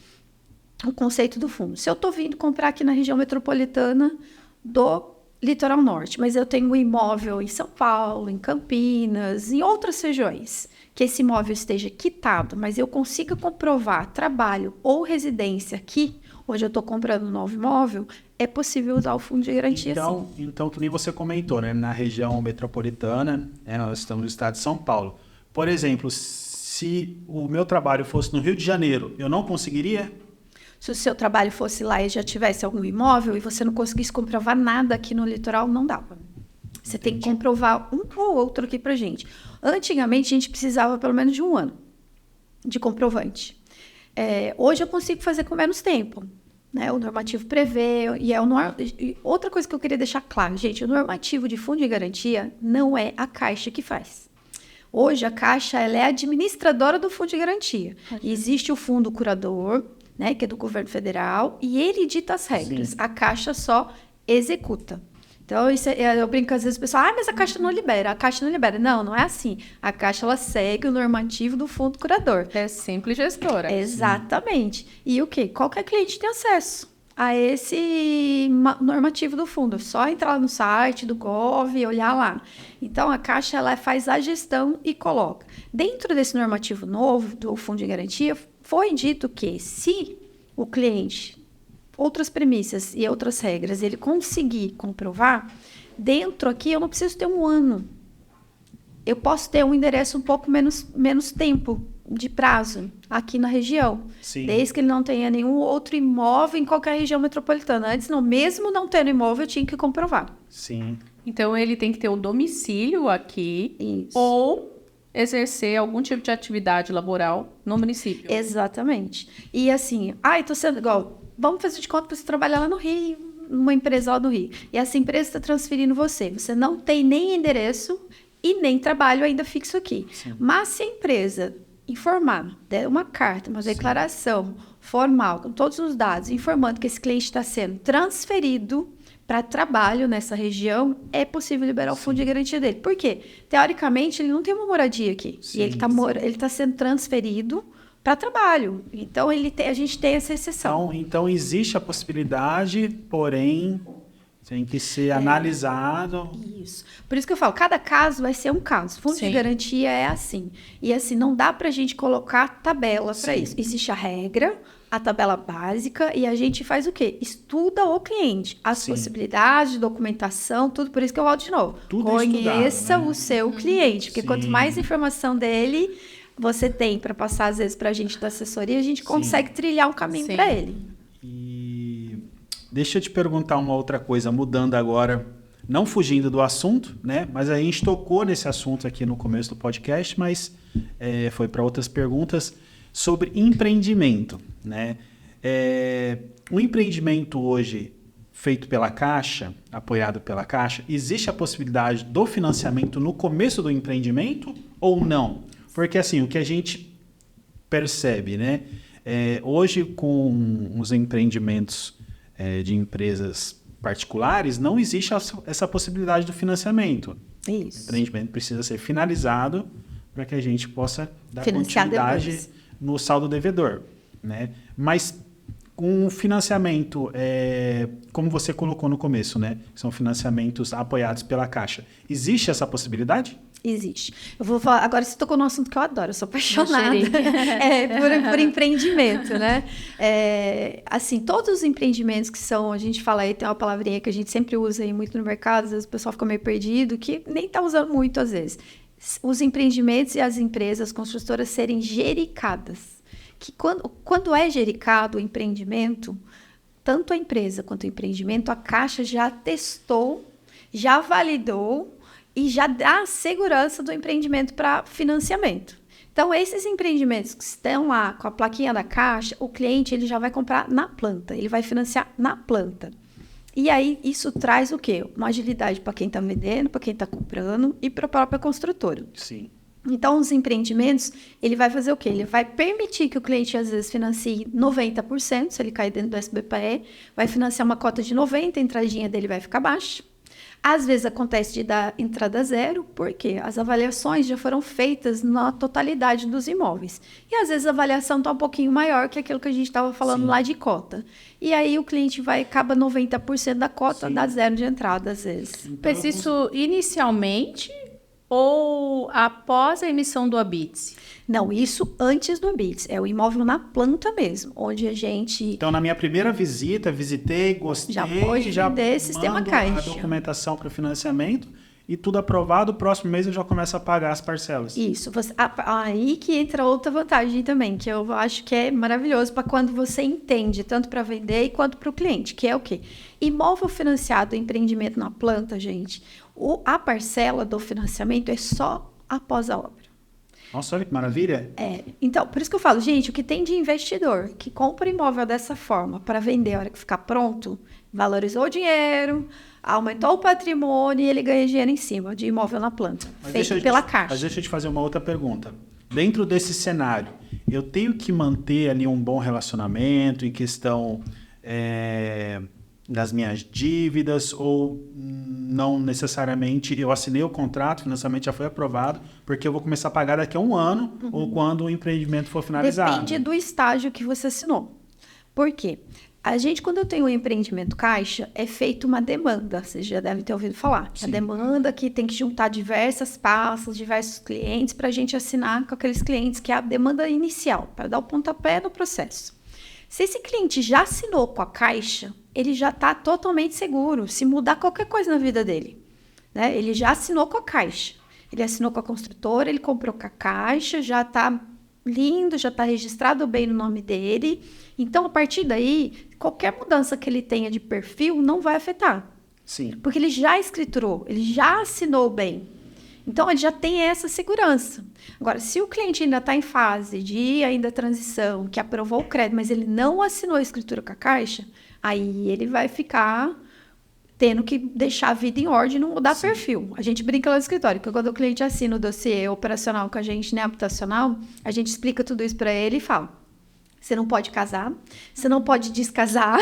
O conceito do fundo. Se eu estou vindo comprar aqui na região metropolitana do Litoral Norte, mas eu tenho um imóvel em São Paulo, em Campinas, em outras regiões, que esse imóvel esteja quitado, mas eu consiga comprovar trabalho ou residência aqui, hoje eu estou comprando um novo imóvel, é possível usar o fundo de garantia, sim. Então, que nem você comentou, né? Na região metropolitana, nós estamos no estado de São Paulo. Por exemplo, se o meu trabalho fosse no Rio de Janeiro, eu não conseguiria? Se o seu trabalho fosse lá e já tivesse algum imóvel e você não conseguisse comprovar nada aqui no litoral, não dava. Você tem que comprovar um ou outro aqui pra gente. Antigamente, a gente precisava pelo menos de 1 ano de comprovante. Hoje eu consigo fazer com menos tempo. Né? O normativo prevê, e outra coisa que eu queria deixar claro, gente, o normativo de fundo de garantia não é a Caixa que faz. Hoje, a Caixa ela é administradora do fundo de garantia. Existe o fundo curador, né, que é do governo federal, e ele dita as regras. Sim. A Caixa só executa. Então, eu brinco às vezes, o pessoal, mas a Caixa não libera, a Caixa não libera. Não, não é assim. A Caixa, ela segue o normativo do fundo curador. É simples gestora. Exatamente. E o quê? Qualquer cliente tem acesso a esse normativo do fundo. É só entrar no site do Gov e olhar lá. Então, a Caixa, ela faz a gestão e coloca. Dentro desse normativo novo do fundo de garantia, foi dito que se o cliente, outras premissas e outras regras, ele conseguir comprovar, dentro aqui eu não preciso ter 1 ano. Eu posso ter um endereço um pouco menos tempo de prazo aqui na região. Sim. Desde que ele não tenha nenhum outro imóvel em qualquer região metropolitana. Antes, mesmo não tendo imóvel, eu tinha que comprovar. Sim. Então, ele tem que ter um domicílio aqui. Isso. Ou exercer algum tipo de atividade laboral no município. Exatamente. E assim, tô sendo igual, vamos fazer de conta para você trabalhar lá no Rio, numa empresa lá no Rio. E essa empresa está transferindo você não tem nem endereço e nem trabalho ainda fixo aqui. Sim. Mas se a empresa informar, der uma carta, uma declaração formal, com todos os dados, informando que esse cliente está sendo transferido para trabalho nessa região, é possível liberar o fundo de garantia dele. Por quê? Teoricamente, ele não tem uma moradia aqui. Sim, e ele tá sendo transferido para trabalho. Então, a gente tem essa exceção. Então, existe a possibilidade, porém, tem que ser analisado. Isso. Por isso que eu falo, cada caso vai ser um caso. Fundo Sim. de garantia é assim. E assim, não dá para a gente colocar tabela para isso. Existe a regra, a tabela básica, e a gente faz o quê? Estuda o cliente, as possibilidades de documentação, tudo. Por isso que eu volto de novo. Tudo é Conheça estudado, né? o seu cliente, porque Sim. quanto mais informação dele você tem para passar, às vezes, para a gente da assessoria, a gente consegue trilhar um caminho Sim. para ele. E deixa eu te perguntar uma outra coisa, mudando agora, não fugindo do assunto, né? Mas a gente tocou nesse assunto aqui no começo do podcast, mas foi para outras perguntas sobre empreendimento, né? O empreendimento hoje feito pela Caixa, apoiado pela Caixa, existe a possibilidade do financiamento no começo do empreendimento ou não? Porque assim, o que a gente percebe, né? Hoje, com os empreendimentos de empresas particulares, não existe essa possibilidade do financiamento. Isso. O empreendimento precisa ser finalizado para que a gente possa dar Financiar continuidade depois. no saldo devedor, né? Mas com o financiamento, como você colocou no começo, né? São financiamentos apoiados pela Caixa. Existe essa possibilidade? Existe. Eu vou falar, agora você tocou num assunto que eu adoro, eu sou apaixonada Xerique. por empreendimento, né? Assim, todos os empreendimentos que são, a gente fala aí, tem uma palavrinha que a gente sempre usa aí muito no mercado, às vezes o pessoal fica meio perdido, que nem tá usando muito às vezes. Os empreendimentos e as empresas construtoras serem gericadas. Que quando é gericado o empreendimento, tanto a empresa quanto o empreendimento, a Caixa já testou, já validou e já dá a segurança do empreendimento para financiamento. Então, esses empreendimentos que estão lá com a plaquinha da Caixa, o cliente ele já vai comprar na planta, ele vai financiar na planta. E aí, isso traz o quê? Uma agilidade para quem está vendendo, para quem está comprando e para a própria construtora. Sim. Então, os empreendimentos, ele vai fazer o quê? Ele vai permitir que o cliente, às vezes, financie 90%, se ele cair dentro do SBPE, vai financiar uma cota de 90%, a entradinha dele vai ficar baixa. Às vezes, acontece de dar entrada zero, porque as avaliações já foram feitas na totalidade dos imóveis. E, às vezes, a avaliação está um pouquinho maior que aquilo que a gente estava falando lá de cota. E aí, o cliente acaba 90% da cota, dá zero de entrada, às vezes. Mas isso inicialmente ou após a emissão do habite? Não, isso antes do habite. É o imóvel na planta mesmo, onde a gente... Então, na minha primeira visita, visitei, gostei, Já pode vender sistema mando Caixa. a documentação para o financiamento e tudo aprovado, o próximo mês eu já começo a pagar as parcelas. Isso. Aí que entra outra vantagem também, que eu acho que é maravilhoso para quando você entende, tanto para vender quanto para o cliente, que é o quê? Imóvel financiado, empreendimento na planta, gente, a parcela do financiamento é só após a obra. Nossa, olha que maravilha. Então, por isso que eu falo, gente, o que tem de investidor que compra imóvel dessa forma para vender a hora que ficar pronto, valorizou o dinheiro, aumentou o patrimônio e ele ganha dinheiro em cima de imóvel na planta, feito pela Caixa. Mas deixa eu te fazer uma outra pergunta. Dentro desse cenário, eu tenho que manter ali um bom relacionamento em questão das minhas dívidas ou não necessariamente eu assinei o contrato, o financiamento já foi aprovado, porque eu vou começar a pagar daqui a um ano ou quando o empreendimento for finalizado? Depende do estágio que você assinou. Por quê? A gente, quando eu tenho um empreendimento Caixa, é feita uma demanda, vocês já devem ter ouvido falar. Sim. A demanda que tem que juntar diversas pastas, diversos clientes, para a gente assinar com aqueles clientes, que é a demanda inicial, para dar o pontapé no processo. Se esse cliente já assinou com a Caixa, ele já está totalmente seguro. Se mudar qualquer coisa na vida dele, né? Ele já assinou com a Caixa. Ele assinou com a construtora, ele comprou com a Caixa, já está lindo, já está registrado bem no nome dele. Então, a partir daí, qualquer mudança que ele tenha de perfil não vai afetar. Sim. Porque ele já escriturou, ele já assinou bem. Então, ele já tem essa segurança. Agora, se o cliente ainda está em fase de ainda transição, que aprovou o crédito, mas ele não assinou a escritura com a Caixa, aí ele vai ficar tendo que deixar a vida em ordem e não mudar perfil. A gente brinca lá no escritório, que quando o cliente assina o dossiê operacional com a gente, né, habitacional, a gente explica tudo isso para ele e fala: Você não pode casar, você não pode descasar,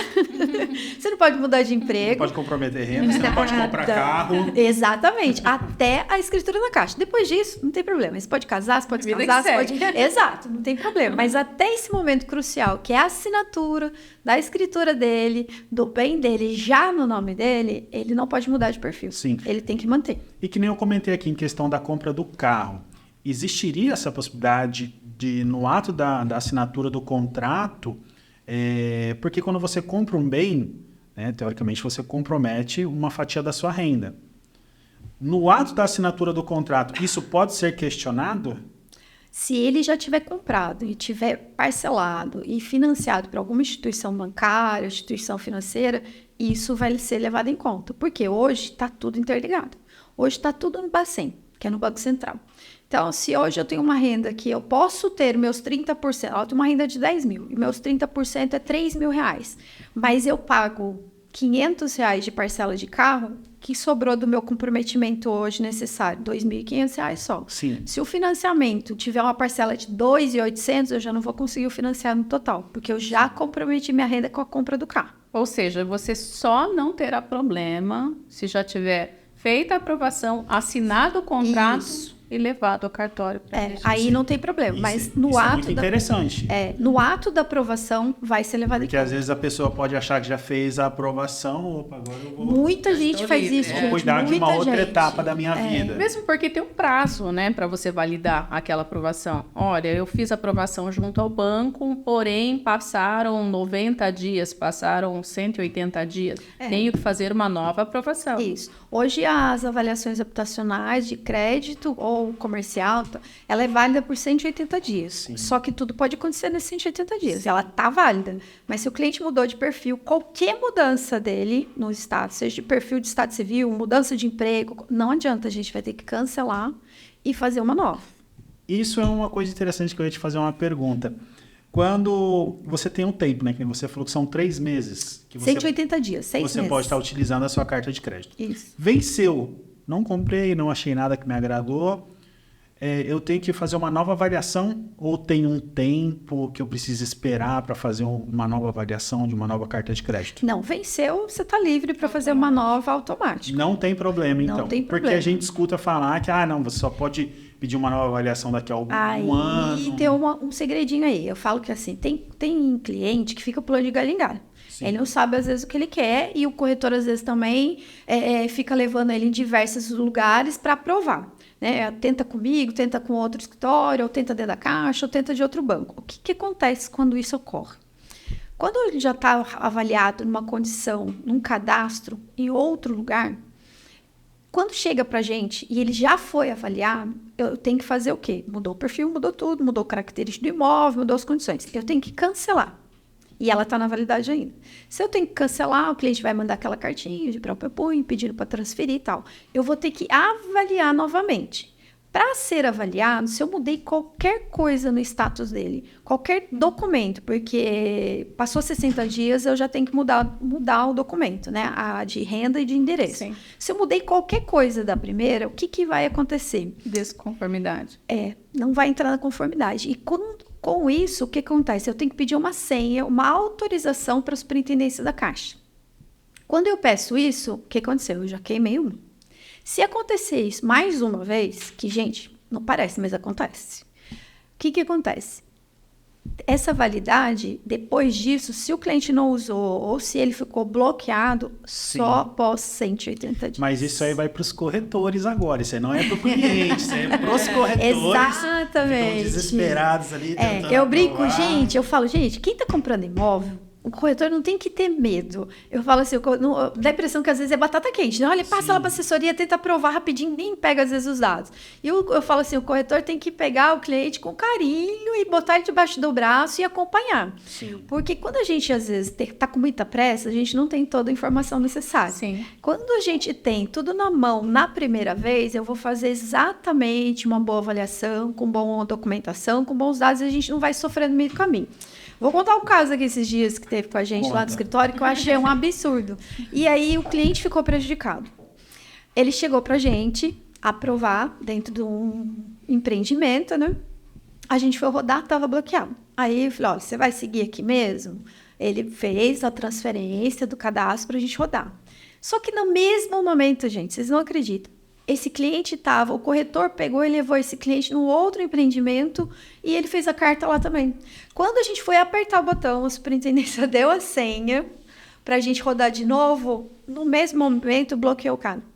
você não pode mudar de emprego. Não pode comprometer renda, você não pode comprar carro. Exatamente, até a escritura na caixa. Depois disso, não tem problema. Você pode casar, você pode descasar, você pode... Exato, não tem problema. Mas até esse momento crucial, que é a assinatura da escritura dele, do bem dele, já no nome dele, ele não pode mudar de perfil. Sim. Ele tem que manter. E que nem eu comentei aqui em questão da compra do carro. Existiria essa possibilidade de, no ato da assinatura do contrato, porque quando você compra um bem, né, teoricamente você compromete uma fatia da sua renda. No ato da assinatura do contrato, isso pode ser questionado? Se ele já tiver comprado e tiver parcelado e financiado por alguma instituição bancária, instituição financeira, isso vai ser levado em conta. Porque hoje está tudo interligado. Hoje está tudo no Bacen, que é no Banco Central. Então, se hoje eu tenho uma renda que eu posso ter meus 30%, eu tenho uma renda de 10 mil, e meus 30% é 3 mil reais, mas eu pago 500 reais de parcela de carro, que sobrou do meu comprometimento hoje necessário, 2.500 reais só. Sim. Se o financiamento tiver uma parcela de 2.800, eu já não vou conseguir financiar no total, porque eu já comprometi minha renda com a compra do carro. Ou seja, você só não terá problema se já tiver feita a aprovação, assinado o contrato... Isso. E levado ao cartório. Aí não tem problema. Mas no isso ato. É muito interessante. No ato da aprovação vai ser levado Porque em conta. às vezes a pessoa pode achar que já fez a aprovação, opa, agora eu vou. Muita gente faz isso, gente. Vou cuidar de uma outra gente. etapa da minha vida. Mesmo porque tem um prazo, né, para você validar aquela aprovação. Olha, eu fiz a aprovação junto ao banco, porém passaram 90 dias, passaram 180 dias. Tenho que fazer uma nova aprovação. Isso. Hoje as avaliações habitacionais de crédito ou comercial, ela é válida por 180 dias. Sim. Só que tudo pode acontecer nesses 180 dias. Ela tá válida. Mas se o cliente mudou de perfil, qualquer mudança dele no estado, seja de perfil de estado civil, mudança de emprego, não adianta, a gente vai ter que cancelar e fazer uma nova. Isso é uma coisa interessante que eu ia te fazer uma pergunta. Quando você tem um tempo, né? Que você falou que são 3 meses. Que você, 180 dias, 6 meses. Você pode estar utilizando a sua carta de crédito. Isso. Venceu. Não comprei, não achei nada que me agradou. Eu tenho que fazer uma nova avaliação ou tem um tempo que eu preciso esperar para fazer uma nova avaliação de uma nova carta de crédito? Não, venceu, você está livre para fazer uma nova automática. Não tem problema, então. Não tem problema. Porque a gente escuta falar que, não, você só pode pedir uma nova avaliação daqui a um ano. E tem um segredinho aí. Eu falo que assim, tem cliente que fica pulando de galho em galho. Sim. Ele não sabe, às vezes, o que ele quer e o corretor, às vezes, também fica levando ele em diversos lugares para aprovar. Né? Tenta comigo, tenta com outro escritório, ou tenta dentro da caixa, ou tenta de outro banco. O que acontece quando isso ocorre? Quando ele já está avaliado numa condição, num cadastro, em outro lugar, quando chega para a gente e ele já foi avaliado, eu tenho que fazer o quê? Mudou o perfil, mudou tudo, mudou a característica do imóvel, mudou as condições. Eu tenho que cancelar. E ela está na validade ainda. Se eu tenho que cancelar, o cliente vai mandar aquela cartinha de próprio punho, pedindo para transferir e tal. Eu vou ter que avaliar novamente. Para ser avaliado, se eu mudei qualquer coisa no status dele, qualquer documento, porque passou 60 dias, eu já tenho que mudar o documento, né? A de renda e de endereço. Sim. Se eu mudei qualquer coisa da primeira, o que vai acontecer? Desconformidade. Não vai entrar na conformidade. E com isso, o que acontece? Eu tenho que pedir uma senha, uma autorização para a superintendência da Caixa. Quando eu peço isso, o que aconteceu? Eu já queimei uma. Se acontecer isso mais uma vez, que, gente, não parece, mas acontece. O que acontece? Essa validade, depois disso, se o cliente não usou ou se ele ficou bloqueado, só após 180 dias. Mas isso aí vai para os corretores agora. Isso aí não é para o cliente, isso aí é para os corretores. Exatamente. Que estão desesperados ali. Eu brinco, eu falo, gente, quem está comprando imóvel, o corretor não tem que ter medo. Eu falo assim, dá a impressão que às vezes é batata quente, né? Olha, passa lá para a assessoria, tenta aprovar rapidinho, nem pega às vezes os dados. E eu falo assim, o corretor tem que pegar o cliente com carinho e botar ele debaixo do braço e acompanhar. Sim. Porque quando a gente às vezes está com muita pressa, a gente não tem toda a informação necessária. Sim. Quando a gente tem tudo na mão na primeira vez, eu vou fazer exatamente uma boa avaliação, com boa documentação, com bons dados, e a gente não vai sofrer no meio do caminho. Vou contar um caso aqui esses dias que teve com a gente lá no escritório, que eu achei um absurdo. E aí o cliente ficou prejudicado. Ele chegou pra gente aprovar dentro de um empreendimento, né? A gente foi rodar, estava bloqueado. Aí eu falei, olha, você vai seguir aqui mesmo? Ele fez a transferência do cadastro para a gente rodar. Só que no mesmo momento, gente, vocês não acreditam, esse cliente estava, o corretor pegou e levou esse cliente num outro empreendimento e ele fez a carta lá também. Quando a gente foi apertar o botão, a superintendência deu a senha para a gente rodar de novo, no mesmo momento bloqueou o cara.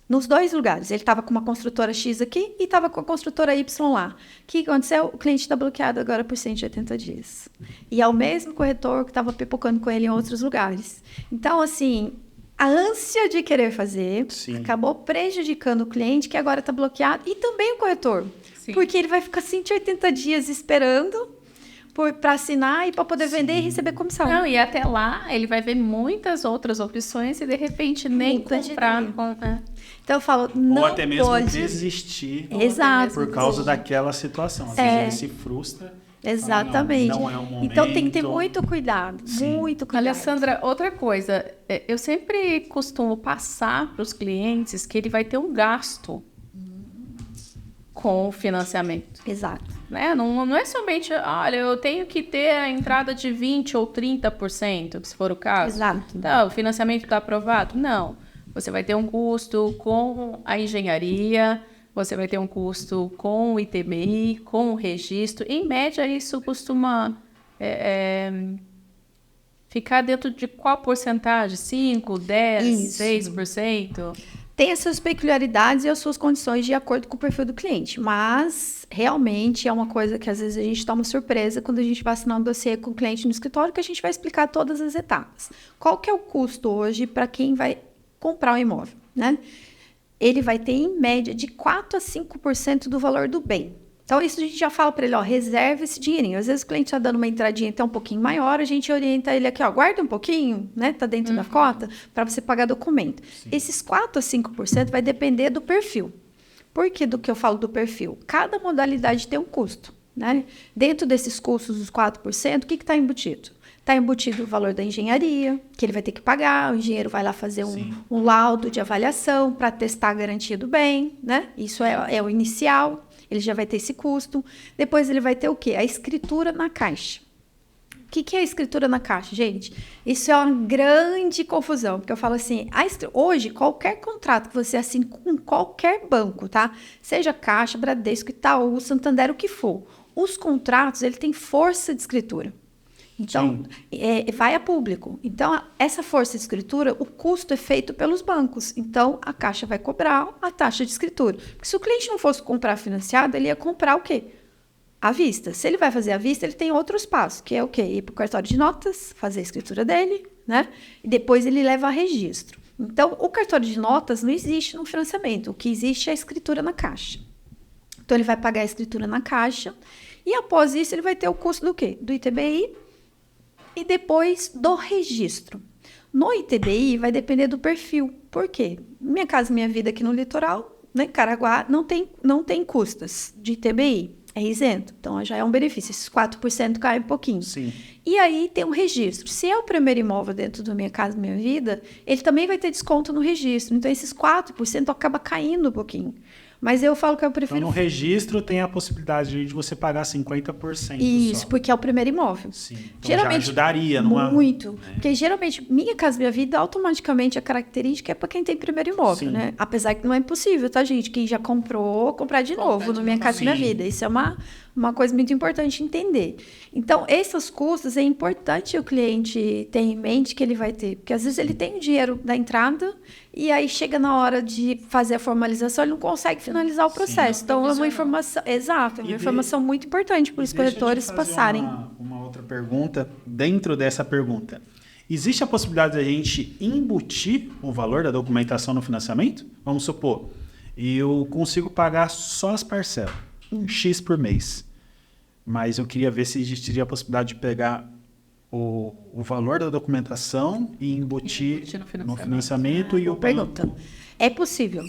Nos dois lugares. Ele estava com uma construtora X aqui e estava com a construtora Y lá. O que aconteceu? O cliente está bloqueado agora por 180 dias. E é o mesmo corretor que estava pipocando com ele em outros lugares. Então, assim, a ânsia de querer fazer acabou prejudicando o cliente que agora está bloqueado e também o corretor. Sim. Porque ele vai ficar 180 dias esperando para assinar e para poder vender e receber comissão. Não, e até lá ele vai ver muitas outras opções e de repente nem comprar. Então eu falo, não ou até mesmo pode desistir. Exato. Por causa daquela situação. Às vezes ele se frustra. Exatamente. Não é o momento. Então tem que ter muito cuidado. Muito cuidado. Alessandra, outra coisa, eu sempre costumo passar para os clientes que ele vai ter um gasto com o financiamento. Exato. Né? Não é somente, olha, eu tenho que ter a entrada de 20% ou 30%, se for o caso. Exato. Então, o financiamento está aprovado? Não. Você vai ter um custo com a engenharia, você vai ter um custo com o ITBI, com o registro. Em média, isso costuma ficar dentro de qual porcentagem? 5%, 10%, 6%? Tem as suas peculiaridades e as suas condições de acordo com o perfil do cliente, mas realmente é uma coisa que às vezes a gente toma surpresa quando a gente vai assinar um dossiê com o cliente no escritório, que a gente vai explicar todas as etapas. Qual que é o custo hoje para quem vai comprar um imóvel, né? Ele vai ter, em média, de 4% a 5% do valor do bem. Então, isso a gente já fala para ele, ó, reserva esse dinheirinho. Às vezes o cliente está dando uma entradinha até um pouquinho maior, a gente orienta ele aqui, ó, guarda um pouquinho, né? Tá dentro da cota, para você pagar documento. Sim. Esses 4% a 5% vai depender do perfil. Por que do que eu falo do perfil? Cada modalidade tem um custo, né? Dentro desses custos dos 4%, o que está embutido? Está embutido o valor da engenharia, que ele vai ter que pagar, o engenheiro vai lá fazer um laudo de avaliação para testar a garantia do bem, né? Isso é o inicial, ele já vai ter esse custo. Depois ele vai ter o quê? A escritura na caixa. O que é a escritura na caixa, gente? Isso é uma grande confusão, porque eu falo assim, hoje, qualquer contrato que você assine com qualquer banco, tá? Seja Caixa, Bradesco, Itaú, Santander, o que for, os contratos, ele tem força de escritura. Então, vai a público. Então, essa força de escritura, o custo é feito pelos bancos. Então, a Caixa vai cobrar a taxa de escritura. Porque se o cliente não fosse comprar financiado, ele ia comprar o quê? À vista. Se ele vai fazer à vista, ele tem outros passos, que é o quê? Ir para o cartório de notas, fazer a escritura dele, né? E depois ele leva a registro. Então, o cartório de notas não existe no financiamento. O que existe é a escritura na Caixa. Então, ele vai pagar a escritura na Caixa. E após isso, ele vai ter o custo do quê? Do ITBI, e depois do registro. No ITBI vai depender do perfil. Por quê? Minha Casa Minha Vida aqui no litoral, né, Caraguá, não tem custas de ITBI. É isento. Então, já é um benefício. Esses 4% cai um pouquinho. Sim. E aí tem um registro. Se é o primeiro imóvel dentro do Minha Casa Minha Vida, ele também vai ter desconto no registro. Então, esses 4% acaba caindo um pouquinho. Mas eu falo que eu prefiro... Então, no registro tem a possibilidade de você pagar 50% Isso, só. porque é o primeiro imóvel. Sim. Então, geralmente, já ajudaria numa... Muito. Porque, geralmente, Minha Casa Minha Vida, automaticamente, a característica é para quem tem primeiro imóvel, Sim. né? Apesar que não é impossível, tá, gente? Quem já comprou, comprar de novo no Minha Casa Minha Vida. Isso é uma coisa muito importante entender. Então, esses custos, é importante o cliente ter em mente que ele vai ter. Porque, às vezes, ele tem o dinheiro da entrada e aí chega na hora de fazer a formalização, ele não consegue finalizar o processo. Sim, então, é uma informação... Exato, é uma informação muito importante para os corretores passarem. Uma outra pergunta, dentro dessa pergunta. Existe a possibilidade de a gente embutir o valor da documentação no financiamento? Vamos supor, eu consigo pagar só as parcelas, X por mês. Mas eu queria ver se existiria a possibilidade de pegar o valor da documentação e embutir no financiamento e o Pergunta. É possível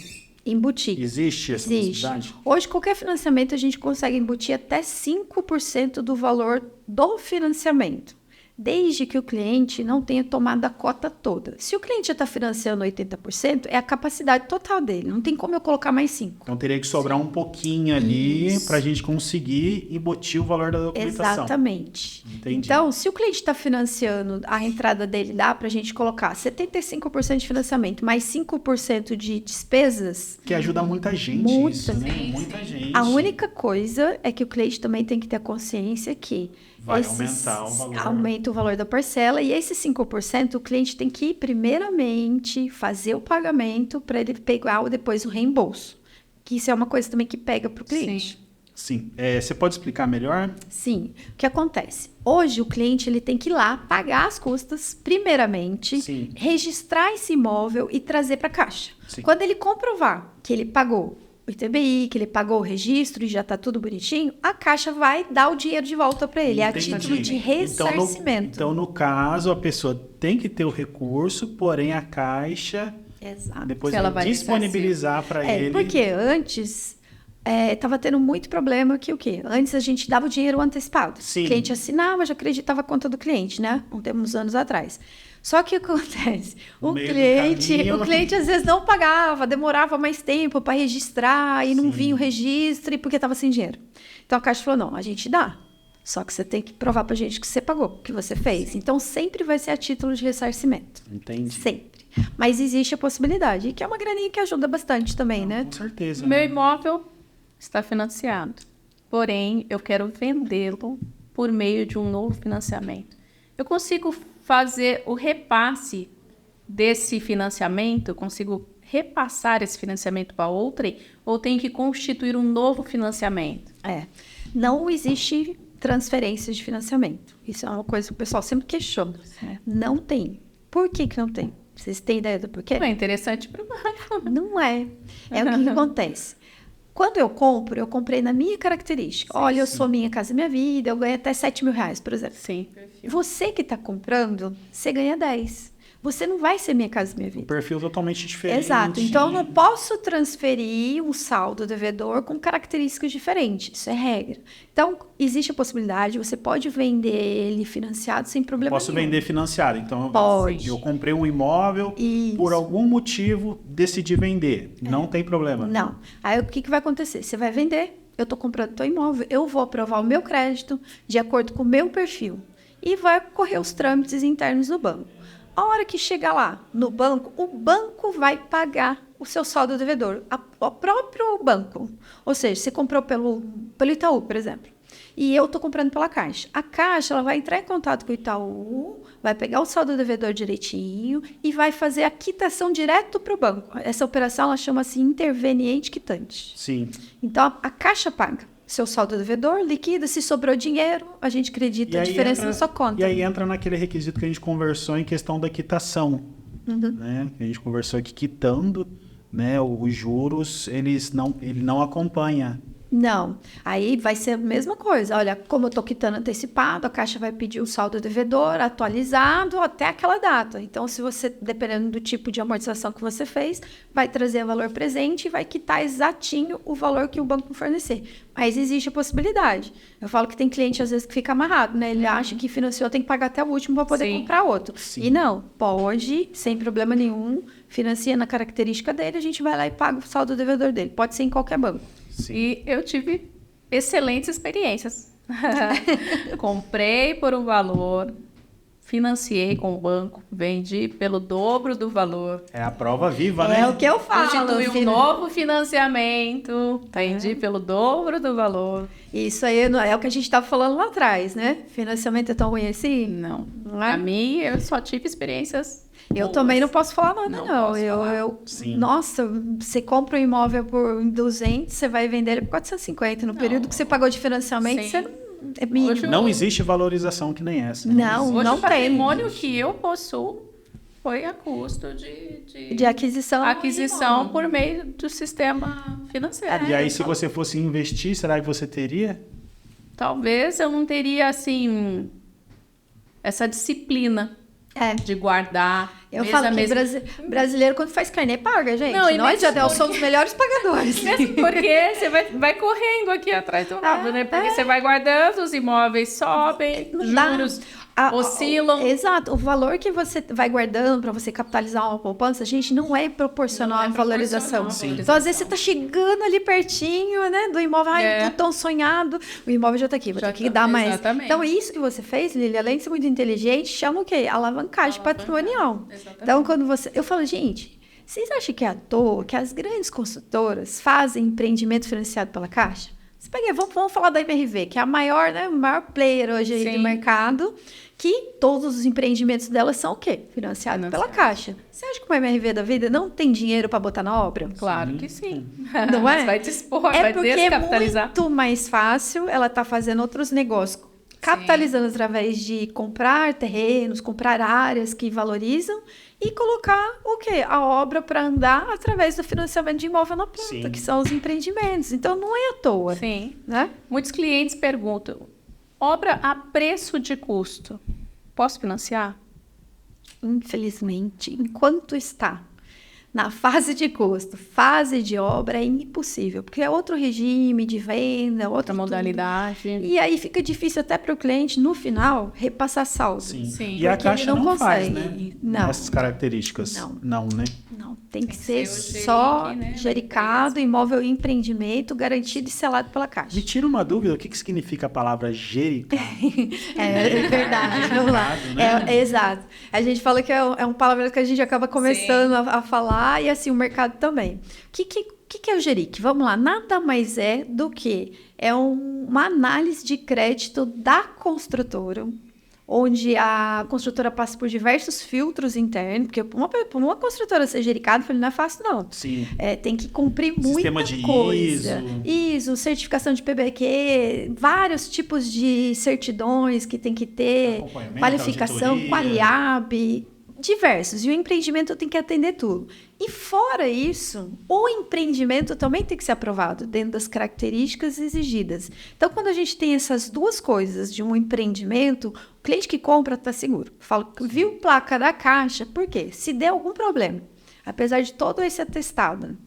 embutir. Existe essa possibilidade? Hoje, qualquer financiamento, a gente consegue embutir até 5% do valor do financiamento. desde que o cliente não tenha tomado a cota toda. Se o cliente já está financiando 80%, é a capacidade total dele. Não tem como eu colocar mais 5%. Então teria que sobrar um pouquinho ali para a gente conseguir embutir o valor da documentação. Exatamente. Entendi. Então, se o cliente está financiando, a entrada dele dá para a gente colocar 75% de financiamento mais 5% de despesas. Que ajuda muita gente Muita isso, né? gente. Muita gente. A única coisa é que o cliente também tem que ter consciência que Vai aumentar o valor. aumenta o valor da parcela e esses 5% o cliente tem que primeiramente fazer o pagamento para ele pegar depois o reembolso. Que isso é uma coisa também que pega para o cliente. Sim. Você pode explicar melhor? Sim. O que acontece? Hoje o cliente ele tem que ir lá pagar as custas primeiramente, Sim. registrar esse imóvel e trazer para a Caixa. Sim. Quando ele comprovar que ele pagou o ITBI, que ele pagou o registro e já está tudo bonitinho, a Caixa vai dar o dinheiro de volta para ele. Entendi. É a título de ressarcimento. Então, no caso, a pessoa tem que ter o recurso, porém a Caixa Exato. depois Que ela vai vai disponibilizar para ele. Porque antes estava tendo muito problema que o quê? Antes a gente dava o dinheiro antecipado. Sim. O cliente assinava, já acreditava a conta do cliente, né? Uns anos atrás. Só que o que acontece? No O meio do cliente caminho. às vezes não pagava, demorava mais tempo para registrar e não vinha o registro porque estava sem dinheiro. Então a Caixa falou: não, a gente dá. Só que você tem que provar para a gente que você pagou, que você fez. Então sempre vai ser a título de ressarcimento. Entendi. Sempre. Mas existe a possibilidade, e que é uma graninha que ajuda bastante também, né? Com certeza. Meu né? imóvel está financiado, porém eu quero vendê-lo por meio de um novo financiamento. Eu consigo fazer o repasse desse financiamento? Eu consigo repassar esse financiamento para outrem? Ou tenho que constituir um novo financiamento? Não existe transferência de financiamento. Isso é uma coisa que o pessoal sempre questiona. Não tem. Por que não tem? Vocês têm ideia do porquê? É interessante para o banco. Não é. É o que acontece. Quando eu compro, eu comprei na minha característica. Olha, eu sou Minha Casa Minha Vida, eu ganho até R$7.000, por exemplo. Sim. Você que está comprando, você ganha 10. Você não vai ser Minha Casa Minha Um Vida. perfil totalmente diferente. Exato. Então, eu não posso transferir um saldo devedor com características diferentes. Isso é regra. Então, existe a possibilidade, você pode vender ele financiado sem problema Posso nenhum. vender financiado. Então, Pode. eu comprei um imóvel, Isso. por algum motivo decidi vender. Não tem problema. Não. Aí, o que vai acontecer? Você vai vender, eu estou comprando teu imóvel, eu vou aprovar o meu crédito de acordo com o meu perfil. E vai correr os trâmites internos do banco. A hora que chegar lá no banco, o banco vai pagar o seu saldo devedor, o próprio banco. Ou seja, você comprou pelo Itaú, por exemplo, e eu estou comprando pela Caixa. A Caixa ela vai entrar em contato com o Itaú, vai pegar o saldo devedor direitinho e vai fazer a quitação direto para o banco. Essa operação ela chama-se interveniente quitante. Sim. Então, a Caixa paga seu saldo devedor, liquida, se sobrou dinheiro, a gente acredita a diferença na sua conta. E aí entra naquele requisito que a gente conversou em questão da quitação. Né? A gente conversou aqui quitando, né? Os juros, ele não acompanha. Não. Aí vai ser a mesma coisa. Olha, como eu estou quitando antecipado, a Caixa vai pedir o saldo devedor atualizado até aquela data. Então, se você, dependendo do tipo de amortização que você fez, vai trazer o valor presente e vai quitar exatinho o valor que o banco fornecer. Mas existe a possibilidade. Eu falo que tem cliente, às vezes, que fica amarrado, né? Ele acha que financiou, tem que pagar até o último para poder comprar outro. Sim. E não, pode, sem problema nenhum, financia na característica dele, a gente vai lá e paga o saldo devedor dele. Pode ser em qualquer banco. Sim. E eu tive excelentes experiências. Comprei por um valor, financiei com o banco, vendi pelo dobro do valor. É a prova viva, né? É o que eu falo. Constitui um novo financiamento, vendi pelo dobro do valor. Isso aí é o que a gente estava falando lá atrás, né? Financiamento é tão ruim assim? Não. Não é? A mim, eu só tive experiências. Eu boas. também não posso falar nada, não. posso falar. Sim. Nossa, você compra um imóvel por 200, você vai vender ele por 450. No período que você pagou de financiamento, Sim. você não, é mínimo. Hoje Não existe valorização que nem essa. Não, Hoje não o tem. patrimônio que eu possuo foi a custo De aquisição. aquisição por meio do sistema financeiro. E aí, se você fosse investir, será que você teria? Talvez eu não teria, assim, essa disciplina É. de guardar. Eu mês falo a que mês. brasileiro, quando faz carnê, paga, gente. Não, e Nós, mesmo Jadel, porque- somos os melhores pagadores. Mesmo porque você vai correndo aqui atrás do rabo, né? Porque você vai guardando, os imóveis sobem, Não dá. juros oscilam. Exato. O valor que você vai guardando para você capitalizar uma poupança, gente, não é proporcional à valorização. Então, às vezes, você tá chegando ali pertinho, né, do imóvel, tô tão sonhado, o imóvel já tá aqui, vou ter que dar mais. Exatamente. Então, isso que você fez, Lili, além de ser muito inteligente, chama o quê? Alavancagem patrimonial. Exatamente. Então, quando eu falo, gente, vocês acham que é à toa que as grandes construtoras fazem empreendimento financiado pela Caixa? Você pega, vamos falar da MRV, que é a maior, né, o maior player hoje aí do mercado, que todos os empreendimentos dela são o quê? Financiados pela Caixa. Você acha que uma MRV da vida não tem dinheiro para botar na obra? Claro que sim. Não é? Vai dispor, vai descapitalizar. É muito mais fácil ela tá fazendo outros negócios, capitalizando através de comprar terrenos, comprar áreas que valorizam e colocar o quê? A obra para andar através do financiamento de imóvel na ponta, que são os empreendimentos. Então, não é à toa. Sim. Né? Muitos clientes perguntam, obra a preço de custo, posso financiar? Infelizmente, enquanto está na fase de custo, fase de obra, é impossível, porque é outro regime de venda, outra modalidade. E aí fica difícil até para o cliente, no final, repassar saldo. Sim. E a Caixa não consegue, faz, né? Não. Essas características. Não, né? Não, tem que ser só gericado, imóvel e empreendimento, garantido e selado pela Caixa. Me tira uma dúvida, o que significa a palavra gericado? É verdade, vamos lá. Né? Exato. A gente fala que é um palavra que a gente acaba começando a falar, e assim, o mercado também. O que é o Geric? Vamos lá, nada mais é do que uma análise de crédito da construtora, onde a construtora passa por diversos filtros internos, porque uma construtora ser gericada, não é fácil, não. Sim. Tem que cumprir muita Sistema de coisa. ISO, certificação de PBQ, vários tipos de certidões que tem que ter, qualificação, Qualiab, diversos. E o empreendimento tem que atender tudo. E fora isso, o empreendimento também tem que ser aprovado dentro das características exigidas. Então, quando a gente tem essas duas coisas de um empreendimento, o cliente que compra está seguro. Falo, viu placa da Caixa, por quê? Se der algum problema, apesar de todo esse atestado,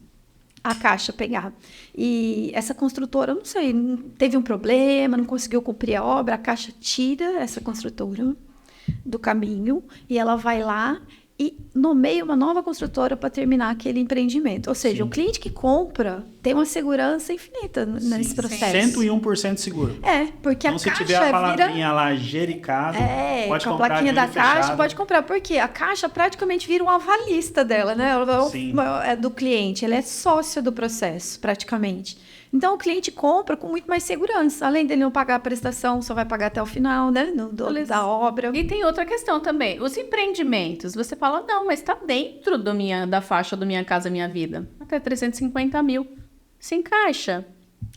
a Caixa pegar. E essa construtora, não sei, teve um problema, não conseguiu cumprir a obra, a Caixa tira essa construtora do caminho e ela vai lá e nomeia uma nova construtora para terminar aquele empreendimento. Ou seja, o cliente que compra tem uma segurança infinita nesse processo. 101% seguro. Porque então, a Caixa se tiver a palavrinha lá, gericado, pode com a comprar plaquinha da Caixa, fechado. pode comprar. Porque a Caixa praticamente vira um avalista dela, né? É do cliente, ela é sócia do processo, praticamente. Então, o cliente compra com muito mais segurança. Além dele não pagar a prestação, só vai pagar até o final, né? Da obra. E tem outra questão também. Os empreendimentos, você fala, não, mas está dentro da faixa do Minha Casa Minha Vida. Até 350 mil. Se encaixa?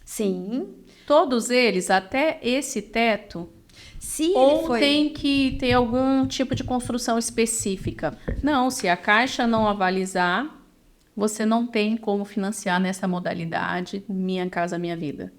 Sim. Todos eles, até esse teto? Se tem que ter algum tipo de construção específica? Não, se a Caixa não avalizar, você não tem como financiar nessa modalidade Minha Casa Minha Vida.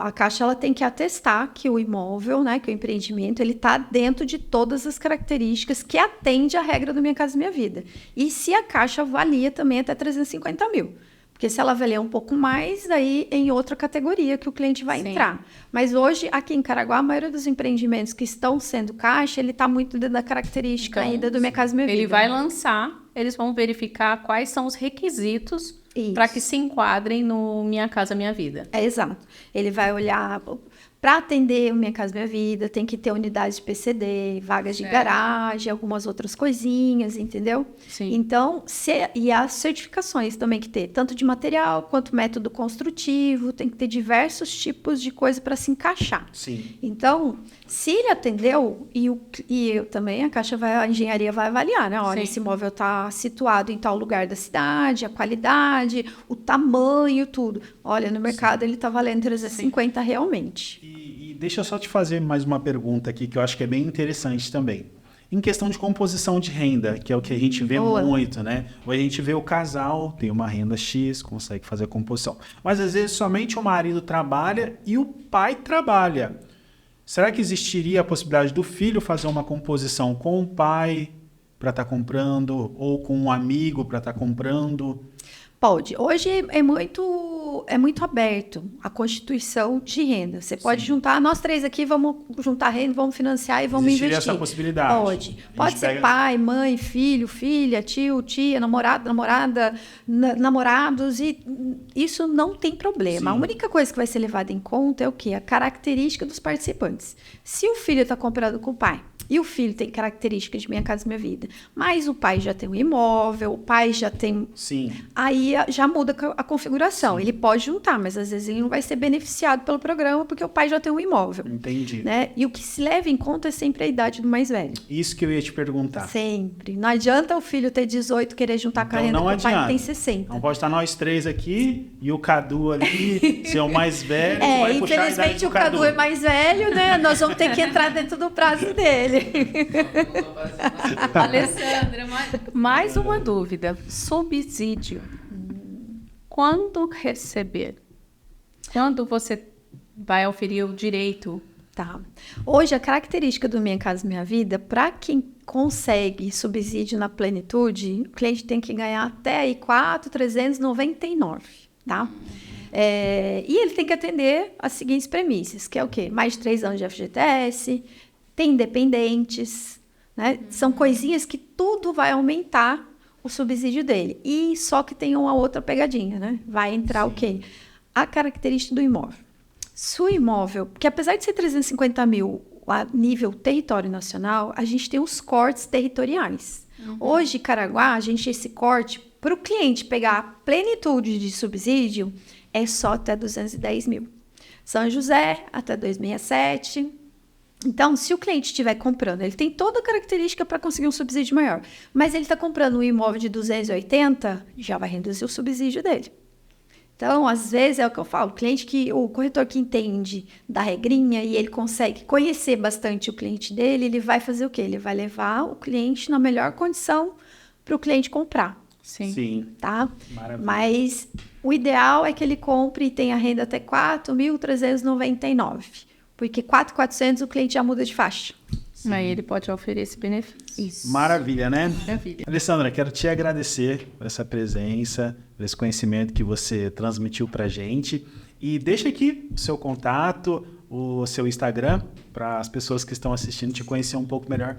A Caixa ela tem que atestar que o imóvel, né, que o empreendimento, ele está dentro de todas as características que atende à regra do Minha Casa Minha Vida. E se a Caixa avalia também até 350 mil. Porque se ela avaliar um pouco mais, daí em outra categoria que o cliente vai entrar. Mas hoje, aqui em Caraguá, a maioria dos empreendimentos que estão sendo Caixa, ele está muito dentro da característica ainda do Minha Casa Minha Vida. Ele vai lançar, eles vão verificar quais são os requisitos para que se enquadrem no Minha Casa Minha Vida. Exato. Ele vai olhar... Para atender o Minha Casa Minha Vida, tem que ter unidades de PCD, vagas de garagem, algumas outras coisinhas, entendeu? Sim. Então, e as certificações também que ter, tanto de material quanto método construtivo, tem que ter diversos tipos de coisa para se encaixar. Sim. Então, se ele atendeu, e também a engenharia vai avaliar, né? Olha, esse imóvel está situado em tal lugar da cidade, a qualidade, o tamanho, tudo. Olha, no mercado ele está valendo 350 realmente. E deixa eu só te fazer mais uma pergunta aqui, que eu acho que é bem interessante também. Em questão de composição de renda, que é o que a gente vê muito, né? Ou a gente vê o casal, tem uma renda X, consegue fazer a composição. Mas às vezes somente o marido trabalha e o pai trabalha. Será que existiria a possibilidade do filho fazer uma composição com o pai para estar comprando, ou com um amigo para estar comprando? Pode. Hoje é muito é muito aberto a constituição de renda. Você pode juntar, nós três aqui vamos juntar renda, vamos financiar e vamos Existiria investir. essa possibilidade. Pode. Pode ser pai, mãe, filho, filha, tio, tia, namorado, namorada, namorados, e isso não tem problema. Sim. A única coisa que vai ser levada em conta é o quê? A característica dos participantes. Se o filho está comprando com o pai, e o filho tem características de Minha Casa Minha Vida, mas o pai já tem um imóvel, o pai já tem... Sim. Aí já muda a configuração. Sim. Ele pode juntar, mas às vezes ele não vai ser beneficiado pelo programa porque o pai já tem um imóvel. Entendi. Né? E o que se leva em conta é sempre a idade do mais velho. Isso que eu ia te perguntar. Sempre. Não adianta o filho ter 18 querer juntar com a renda com o pai que tem 60. Não pode estar nós três aqui e o Cadu ali ser o mais velho. Vai infelizmente o Cadu é mais velho, né? Nós vamos ter que entrar dentro do prazo dele. Alessandra, mais uma dúvida. Subsídio. Quando receber? Quando você vai oferir o direito? Tá. Hoje, a característica do Minha Casa Minha Vida, para quem consegue subsídio na plenitude, o cliente tem que ganhar até aí 4.399, tá? E ele tem que atender as seguintes premissas, que é o quê? Mais de 3 anos de FGTS, tem independentes, né? São coisinhas que tudo vai aumentar o subsídio dele. E só que tem uma outra pegadinha, né? Vai entrar Sim. o quê? A característica do imóvel. Se o imóvel, porque apesar de ser 350 mil a nível território nacional, a gente tem os cortes territoriais. Uhum. Hoje, Caraguá, a gente esse corte, para o cliente pegar a plenitude de subsídio, é só até 210 mil. São José, até 267. Então, se o cliente estiver comprando, ele tem toda a característica para conseguir um subsídio maior, mas ele está comprando um imóvel de 280, já vai reduzir o subsídio dele. Então, às vezes, é o que eu falo, o corretor que entende da regrinha e ele consegue conhecer bastante o cliente dele, ele vai fazer o quê? Ele vai levar o cliente na melhor condição para o cliente comprar. Sim. Tá? Maravilha. Mas o ideal é que ele compre e tenha renda até 4.399. Porque 4.400 o cliente já muda de faixa. Sim. Aí ele pode oferecer esse benefício. Isso. Maravilha, né? Maravilha. Alessandra, quero te agradecer por essa presença, por esse conhecimento que você transmitiu pra gente. E deixa aqui o seu contato, o seu Instagram, para as pessoas que estão assistindo te conhecer um pouco melhor.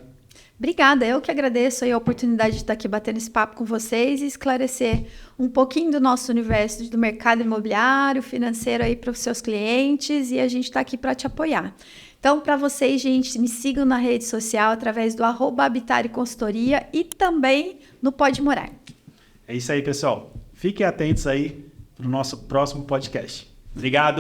Obrigada, eu que agradeço aí a oportunidade de estar aqui batendo esse papo com vocês e esclarecer um pouquinho do nosso universo do mercado imobiliário, financeiro aí para os seus clientes, e a gente está aqui para te apoiar. Então, para vocês, gente, me sigam na rede social através do @Habitare Consultoria e também no Pode Morar. É isso aí, pessoal. Fiquem atentos aí para o nosso próximo podcast. Obrigado!